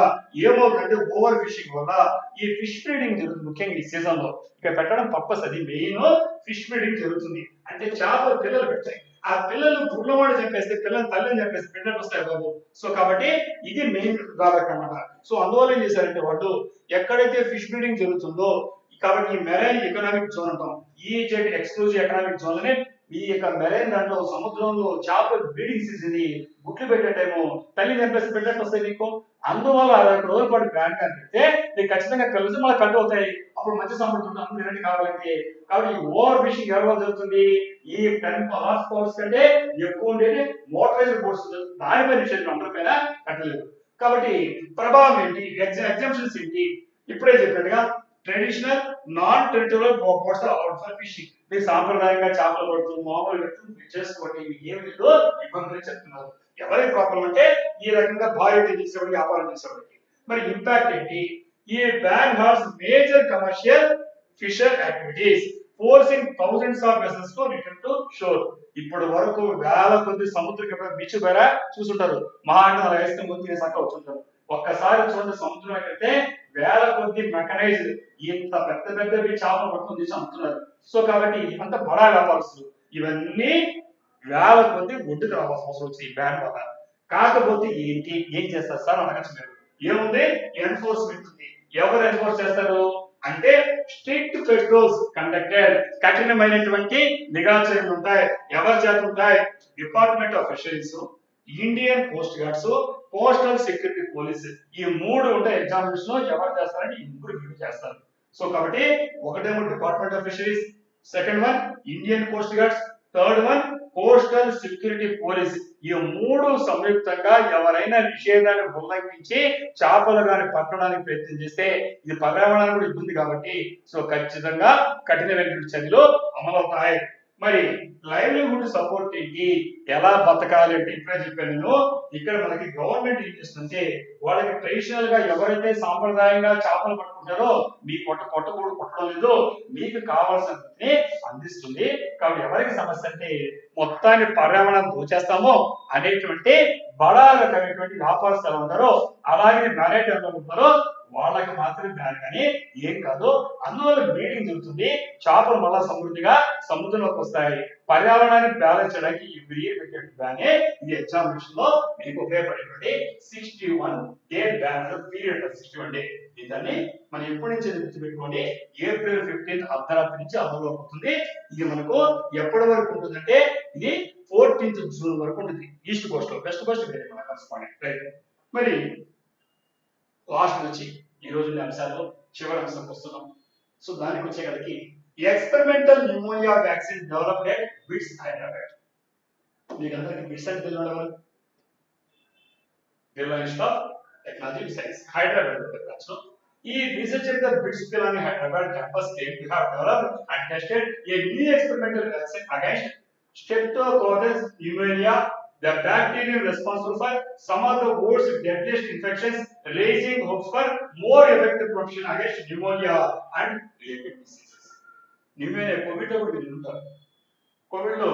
ఏమవుతుందంటే ఓవర్ ఫిషింగ్ వల్ల ఈ ఫిష్ బ్రీడింగ్ జరుగుతుంది. ముఖ్యంగా ఈ సీజన్ లో ఇక్కడ పెట్టడం పర్పస్ అది మెయిన్, ఫిష్ బ్రీడింగ్ జరుగుతుంది. అంటే చేపలు పిల్లలు పెడతాయి, ఆ పిల్లలు పుట్టినవాడు చెప్పేస్తే పిల్లలు తల్లిని చెప్పేస్తే పిల్లలు వస్తాయి బాబు. సో కాబట్టి ఇది మెయిన్ డ్రాబ్యాక్ అన్నమాట. సో అందువల్ల ఏం చేశారంటే వాళ్ళు ఎక్కడైతే ఫిష్ బ్రీడింగ్ జరుగుతుందో, కాబట్టి ఈ మెరైన్ ఎకనామిక్ జోన్ అంటాం, ఈజెడ్ ఎక్స్క్లూజివ్ ఎకనామిక్ జోన్ అనే ఈ యొక్క మెరైన్ దాంట్లో సముద్రంలో చేపలు బ్రీడింగ్ సీజన్, గుడ్లు పెట్టే టైము, తల్లి చంపేసి పెట్టట్టు వస్తాయి నీకు. అందువల్ల 61 రోజుల పాటు బ్యాన్ పెడితే నీకు ఖచ్చితంగా కలిసి మళ్ళీ కట్ అవుతాయి. అప్పుడు మంచి సముద్రం అందరూ కావాలంటే. కాబట్టి ఈ ఓవర్ ఫిషింగ్ ఎవరు జరుగుతుంది? ఈ 10 హార్స్ పవర్స్ కంటే ఎక్కువ ఉండేది మోటరైజ్డ్ బోట్స్, దానిపై నిషేధం అందరిపైన కట్టలేదు. కాబట్టి ప్రభావం ఏంటి, ఎగ్జామ్షన్స్ ఏంటి? ఇప్పుడే చెప్పినట్టుగా traditional non territorial boats are allowed for fishing. మీరు సాంప్రదాయంగా చేపలు పడుతూ మామూలు చేసుకోండి, ఏమి లేదో ఇబ్బందులు చెప్తున్నారు. ఎవరికి ప్రాబ్లం అంటే ఈ రకంగా భారీ చేసేవాడికి, వ్యాపారం చేసేవాడికి. మరి ఇంపాక్ట్ ఏంటి? ఈ ban has major commercial fisher activities forcing thousands of vessels to return to shore. ఇప్పటి వరకు వేల కొద్ది సముద్ర బీచ్ పైన చూసుంటారు, మహా అంటే 40 మంది సక్క వచ్చుంటారు. ఒక్కసారి చూడండి సముద్రంలోకి వెళ్తే వేల కొద్ది మెకనైజ్డ్ ఇంత పెద్ద పెద్దవి చేపలు పట్టుకొని తీసి అమ్ముతున్నారు. సో కాబట్టి ఇవంతా బడా వ్యాపారస్తులు, ఇవన్నీ వేల కొద్ది ఒడ్డుకు రావాల్సిన అవసరం వచ్చింది ఈ బ్యాన్ వల్ల. కాకపోతే ఏంటి, ఏం చేస్తారు సార్ అనగచ్చు మీరు. ఏముంది, ఎన్ఫోర్స్మెంట్ ఉంది. ఎవరు ఎన్ఫోర్స్ చేస్తారు అంటే స్ట్రిక్ట్ పెట్రోల్స్ కండక్టెడ్, కఠినమైనటువంటి నిఘా చర్యలు ఉంటాయి. ఎవరి చేత ఉంటాయి? Department of fisheries, Indian Coast guards, coastal security police, ఈ మూడు ఉంటాయి ఎగ్జామినేషన్ లో. ఎవరు చేస్తారంటే ఈ ముగ్గురు వీళ్ళు చేస్తారు. సో కాబట్టి ఒకటేమో department of fisheries, second one Indian Coast guards, third one coastal security police. ఈ మూడు సంయుక్తంగా ఎవరైనా నిషేధాన్ని ఉల్లంఘించి చేపలు గాని పట్టడానికి ప్రయత్నం చేస్తే ఇది పర్యావరణానికి కూడా ఇబ్బంది కాబట్టి సో ఖచ్చితంగా కఠినమైనటువంటి చర్యలు అమలవుతాయి. మరి లైవ్లీహుడ్ సపోర్ట్ కి ఎలా బతకాలి అంటే ఇప్పుడే చెప్పాను నేను. ఇక్కడ మనకి గవర్నమెంట్ ఏం చేస్తుందంటే వాళ్ళకి ట్రెడిషనల్ గా ఎవరైతే సాంప్రదాయంగా చేపలు పట్టుకుంటారో మీ పొట్ట కూడా కొట్టడం లేదు, మీకు కావాల్సినది అందిస్తుంది. కాబట్టి ఎవరికి సమస్య అంటే మొత్తాన్ని పర్యావరణం దోచేస్తామో అనేటువంటి బడాలకమైనటువంటి వ్యాపారస్తులు ఉంటారో, అలాగే మ్యారేటర్లు ఉంటారో వాళ్ళకి మాత్రమే బ్యాన్, కానీ ఏం కాదు. అందువల్ల బ్రీడింగ్ జరుగుతుంది, చేపలు మళ్ళా సమృద్ధిగా సముద్రంలోకి వస్తాయి. పర్యావరణాన్ని బ్యాలెన్స్ చేయడానికి ఈ పెట్టే బ్యానే ఈ ఎగ్జామినేషన్ లో మీకు ఉపయోగపడేటువంటి 61 డే బ్యాన్ పీరియడ్. 61 డే దాన్ని మనం ఎప్పటి నుంచి గుర్తుపెట్టుకోండి, ఏప్రిల్ 15 అర్ధరాత్రి నుంచి అమలు అవుతుంది. ఇది మనకు ఎప్పటి వరకు ఉంటుందంటే ఇది 14th జూన్ వరకు ఉంటుంది. ఈస్ట్ కోస్ట్ లో, వెస్ట్ కోస్ట్ వేరే మన కరెస్పాండెంట్. మరి లాస్ట్ నుంచి ఈ రోజు అంశాలు చివరి అంశంకి వస్తున్నాం. సో దానికి వచ్చేసరికి experimental pneumonia vaccine developed at bits Hyderabad. మీకు అందరికి బిట్స్ అంటే తెలియడం Birla institute of technology science Hyderabad లో ఈ research at the BITS Pilani Hyderabad campus claim to have developed and tested a new experimental vaccine against Streptococcus pneumoniae, the bacterium responsible for some of the world's deadliest infections, raising hopes for more effective protection against pneumonia and related diseases. Pneumonia COVID లో కూడా ఉంటారు. Covid లో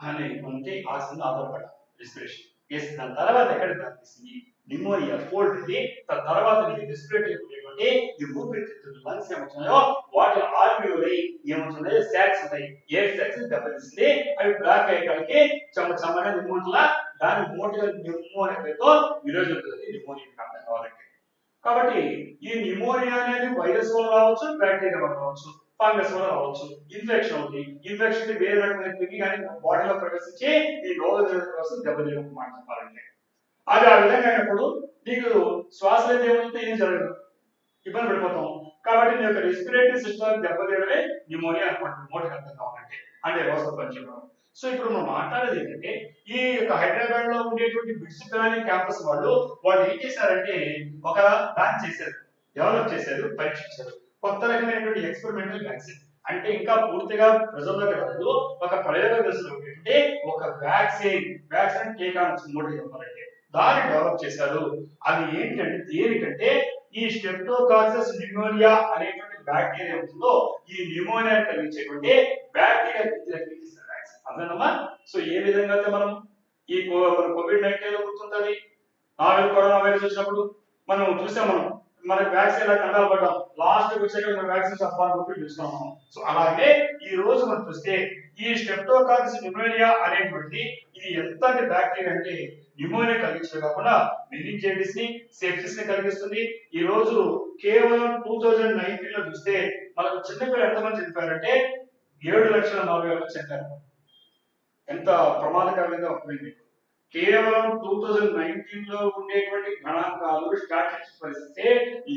అని ఉంటే oxygen ఆధారపడ respiration yes. దాని తర్వాత ఎక్కడ కనిపిస్తుంది నిమోనియా కోల్డ్ ఉంది. దాని తర్వాత నీకు రెస్పిరేటరీ ఉండేటువంటి ఈ ఊపిరితిత్తులు లంగ్స్ ఏమవుతున్నాయో వాటి ఆల్వియోలై ఏమవుతున్నాయో సాక్స్ ఉంటాయి, ఎయిర్ సాక్స్ దెబ్బతీస్తుంది. అవి బ్లాక్ అయ్యడానికి చెమ్మగా నిమోనియా దాని మోటిగా నిమోనియాతో ఈరోజు నిమోనియా అర్థం కావాలంటే. కాబట్టి ఈ నిమోనియా అనేది వైరస్ వల్ల రావచ్చు, బ్యాక్టీరియా వల్ల రావచ్చు, ఫంగస్ వల్ల రావచ్చు. ఇన్ఫెక్షన్ ఉంది, ఇన్ఫెక్షన్ వేరే రకమైన క్రిమి కానీ బాడీలో ప్రవేశించి ఈ రోగ నిరోధక వ్యవస్థ దెబ్బతీయడం మాట చెప్పాలంటే. అది ఆ విధంగా అయినప్పుడు నీకు శ్వాస ఏమైతే ఏం జరగదు, ఇబ్బంది పడిపోతాం. కాబట్టి నీ యొక్క రెస్పిరేటరీ సిస్టమ్ దెబ్బతీయడమే న్యూమోనియా అనుకుంటుంది మోటికి అర్థం కావాలంటే, అంటే వ్యవస్థ పనిచేయడం. సో ఇప్పుడు మనం మాట్లాడేది ఏంటంటే ఈ యొక్క హైదరాబాద్ లో ఉండేటువంటి బిట్స్ పిలాని క్యాంపస్ వాళ్ళు ఏం చేశారంటే ఒక దాన్ని చేశారు, డెవలప్ చేశారు, పరీక్షించారు కొత్త రకమైనటువంటి ఎక్స్పెరిమెంటల్ వ్యాక్సిన్. అంటే ఇంకా పూర్తిగా ప్రజల్లోకి రాదు, ఒక ప్రయోగ దశలో ఉంటే ఒక వ్యాక్సిన్ టీకా మోడీ చెప్పాలంటే దాన్ని డెవలప్ చేశారు. అది ఏంటంటే దేనికంటే ఈ స్ట్రెప్టోకాకస్ న్యూమోనియా అనేటువంటి బ్యాక్టీరియా ఉంటుందో ఈ న్యూమోనియా కలిగించేటువంటి బ్యాక్టీరియా అర్థమా. సో ఏ విధంగా అయితే మనం ఈ COVID-19 లో గుర్తుంటది, నావెల్ కరోనా వైరస్ వచ్చినప్పుడు మనం చూసాం, మనకి వ్యాక్సిన్ ఎలా కండాలు పడ్డాం, లాస్ట్ వచ్చాక మన వ్యాక్సిన్ చెప్పాలని చూస్తున్నాం. సో అలాగే ఈ రోజు మనం చూస్తే ఈ స్ట్రెప్టోకాకస్ న్యూమోనియా అనేటువంటి ఇది ఎంత బ్యాక్టీరియా అంటే న్యూమోనియా కలిగించడం కాకుండా మెనింజైటిస్ ని, సెప్సిస్ ని కలిగిస్తుంది. ఈ రోజు కేవలం 2019 లో చూస్తే మనకు చిన్నపిల్లలు ఎంతమంది చనిపోయారంటే 7,40,000 చనిపోయారు. ఎంత ప్రమాదకరంగా ఉంటుంది. కేవలం 2019 లో ఉండేటువంటి గణాంకాలు స్టాటిస్టిక్స్ పరిస్థితి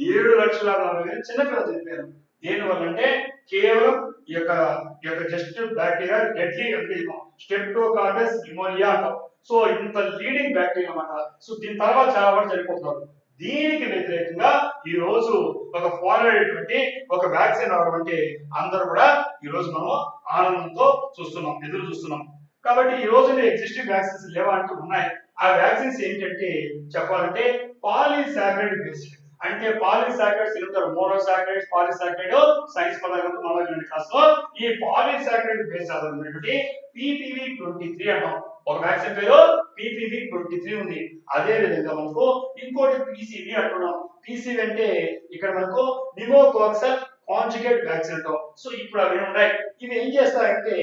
7,40,000 చిన్నపిల్లలు చనిపోయారు. దేనివల్ల అంటే కేవలం ఈ యొక్క జస్ట్ బ్యాక్టీరియా డెడ్లీ అంటే స్ట్రెప్టోకాకస్ న్యూమోనియా అంటాం. సో ఇంత లీడింగ్ బ్యాక్టీరియా అన్నమాట. సో దీని తర్వాత చాలా మంది చనిపోతున్నారు. దీనికి వ్యతిరేకంగా ఈ రోజు ఒక పోరాడేటువంటి ఒక వ్యాక్సిన్ అవడం అంటే అందరూ కూడా ఈ రోజు మనం ఆనందంతో చూస్తున్నాం, ఎదురు చూస్తున్నాం. కాబట్టి ఈ రోజు ఎగ్జిస్టింగ్ వ్యాక్సిన్స్ లేవా అంటే ఉన్నాయి. ఆ వ్యాక్సిన్స్ ఏంటంటే చెప్పాలంటే పాలీసాకరైడ్ బేస్డ్. అంటే పాలీసాకరైడ్స్ ఉంటారు, మోనోసాకరైడ్స్, పాలీసాకరైడ్ సైన్స్ పదార్థం నాలెడ్జ్ క్లాస్ లో ఈ పాలీసాకరైడ్ బేస్డ్ ఆధారమైనటువంటి PPV23 అంటాం. ఒక వ్యాక్సిన్ పేరు PPV23 ఉంది. అదే విధంగా మనకు ఇంకోటి PCV అంటున్నాం. PCV అంటే ఇక్కడ మనకు నిమోకోక్సల్ కాంజుగేట్ వ్యాక్సిన్ అంటాం. సో ఇప్పుడు అవి ఉన్నాయి. ఇవి ఏం చేస్తాయంటే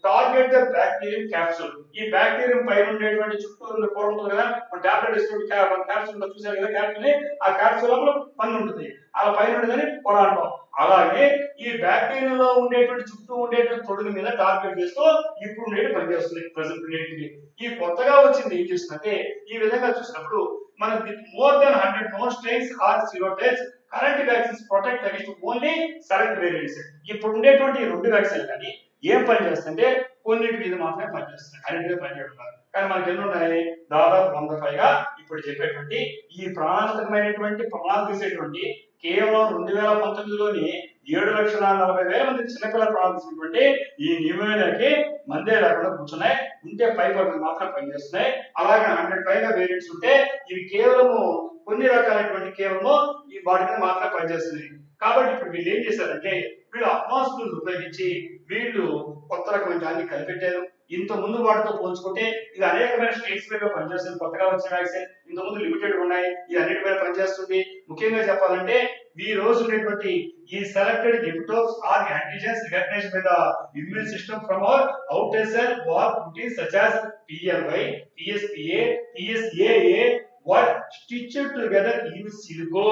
టార్గెట్ ద బ్యాక్టీరియం క్యాప్సూల్. ఈ బ్యాక్టీరియం పైన ఉండేటువంటి చుట్టూ ఉన్న పొర ఉంటుంది కదా, మన టాబ్లెట్ ఇస్తుంటే క్యాప్సూల్ చూసారు కదా, క్యాప్సూల్ ఆ క్యాప్సూల్ లోపల పన్ను ఉంటుంది, అలా పైన ఉండదని పొర అంటాం. అలాగే ఈ బ్యాక్టీరియాలో ఉండేటువంటి చుట్టూ ఉండేటువంటి తొడుగు మీద టార్గెట్ చేస్తూ ఇప్పుడు ఉండేది పనిచేస్తుంది. ప్రజెంట్ ఉండేటివి ఈ కొత్తగా వచ్చింది ఏం చేస్తుందంటే ఈ విధంగా చూసినప్పుడు మనకి more than 100 known strains or serotypes current vaccines protect against only select variants. ఇప్పుడు ఉండేటువంటి రెండు వ్యాక్సిన్లు కానీ ఏం పని చేస్తుంటే కొన్నిటి మీద మాత్రమే పనిచేస్తున్నాయి, అన్నిటి మీద పనిచేయడం కాదు. కానీ మనకి ఎన్ని ఉన్నాయి, దాదాపు 100 పైగా ఇప్పుడు చెప్పేటువంటి ఈ ప్రాణాంతకమైనటువంటి ప్రాణాలు తీసేటువంటి కేవలం 2019లోని 7,40,000 మంది చిన్నపిల్లల ప్రాణాలు తీసినటువంటి ఈ న్యూమోనియాకి మందే లేకుండా కూర్చున్నాయి. ఉంటే పై పరుగులు మాత్రం పనిచేస్తున్నాయి. అలాగే 100 పైగా వేరియంట్స్ ఉంటే ఇవి కేవలము కొన్ని రకాలైనటువంటి కేవలము ఈ వాటి మీద మాత్రమే పనిచేస్తున్నాయి. కాబట్టి ఇప్పుడు వీళ్ళు ఏం చేశారంటే వీళ్ళు అడ్వాన్స్డ్ ఉపయోగించి వీళ్ళు కొత్త రకమైన దాన్ని కనిపెట్టారు. ఇంత ముందు వాటితో పోల్చుకుంటే ఇది అనేకమైన స్టేట్స్ మీద పనిచేస్తుంది. కొత్తగా వచ్చిన వ్యాక్సిన్ ఇంత ముందు లిమిటెడ్ ఉన్నాయి, ఇది అన్నిటి మీద పనిచేస్తుంది. ముఖ్యంగా చెప్పాలంటే ఈ రోజు ఉన్నటువంటి ఈ selected epitopes or antigens recognised by the immune system from our outer cell war proteins such as PLY, PSPA, PSAA were stitched together in silico.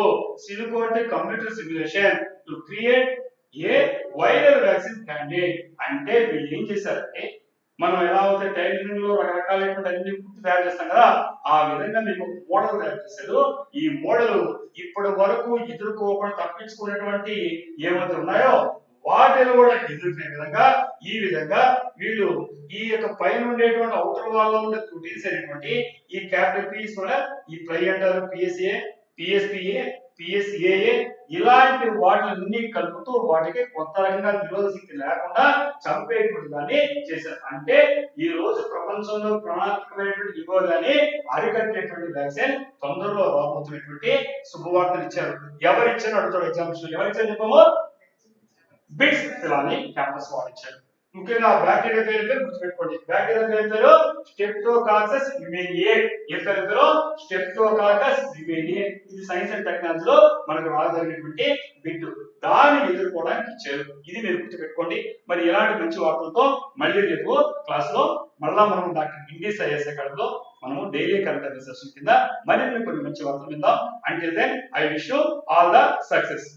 Silico అంటే computer simulation to create a viral vaccine candidate. అంటే వీళ్ళు ఏం చేశారంటే మనం ఎలా అయితే tailoring లో రకరకాలైనటువంటి అన్ని కుట్టి తయారు చేస్తాం కదా, ఆ విధంగా మీకు మోడల్ తయారు చేశారు. ఈ మోడల్ ఇప్పటి వరకు ఎదుర్కోకుండా తప్పించుకున్నటువంటి ఏవైతే ఉన్నాయో వాటిని కూడా ఎదుర్కొనే విధంగా ఈ విధంగా వీళ్ళు ఈ యొక్క పైన ఉండేటువంటి అవుటర్ వాల్ లో ఉండే ప్రోటీన్స్ అనేటువంటి ఈ క్యాపిటల్ పీస్ కూడా ఈ ప్లై అంటారు, పిఎస్ఏ, పిఎస్పిఏ, పిఎస్ఏఏ ఇలాంటి వాటిని కలుపుతూ వాటికి కొత్త రకంగా నిరోధక శక్తి లేకుండా చంపేటువంటి దాన్ని చేశారు. అంటే ఈ రోజు ప్రపంచంలో ప్రాణాంతకమైనటువంటి ఇవ్వగానే అరికట్టేటువంటి వ్యాక్సిన్ తొందరలో రాబోతున్నటువంటి శుభవార్తలు ఇచ్చారు. ఎవరు ఇచ్చారు అడుగుతాడు ఎగ్జామ్స్ లో, ఎవరు ఇచ్చారు చెప్పమో, బిట్స్ పిలాని క్యాంపస్ వాడు ఇచ్చారు. ముఖ్యంగా బ్యాక్టీరియా పేరు గుర్తుపెట్టుకోండి. బ్యాక్టీరియా పేరు స్టెప్టోకాకస్ విమేనియే. ఏ పేరు? స్టెప్టోకాకస్ విమేనియే. ఇది సైన్స్ అండ్ టెక్నాలజీలో మనకు రాగలిగినటువంటి బిట్. దాన్ని ఎదుర్కోవడానికి ఇచ్చారు. ఇది మీరు గుర్తుపెట్టుకోండి. మరి ఇలాంటి మంచి వార్తలతో మళ్ళీ రేపు క్లాస్ లో మళ్ళా మనం డాక్టర్ ఇంగ్లీష్ ఐఎస్ అకాడమీలో మనము డైలీ కరెంట్ అఫైర్స్ సెషన్ కింద మరిన్ని కొన్ని మంచి వార్తలు విందాం. Until then I wish you all the success.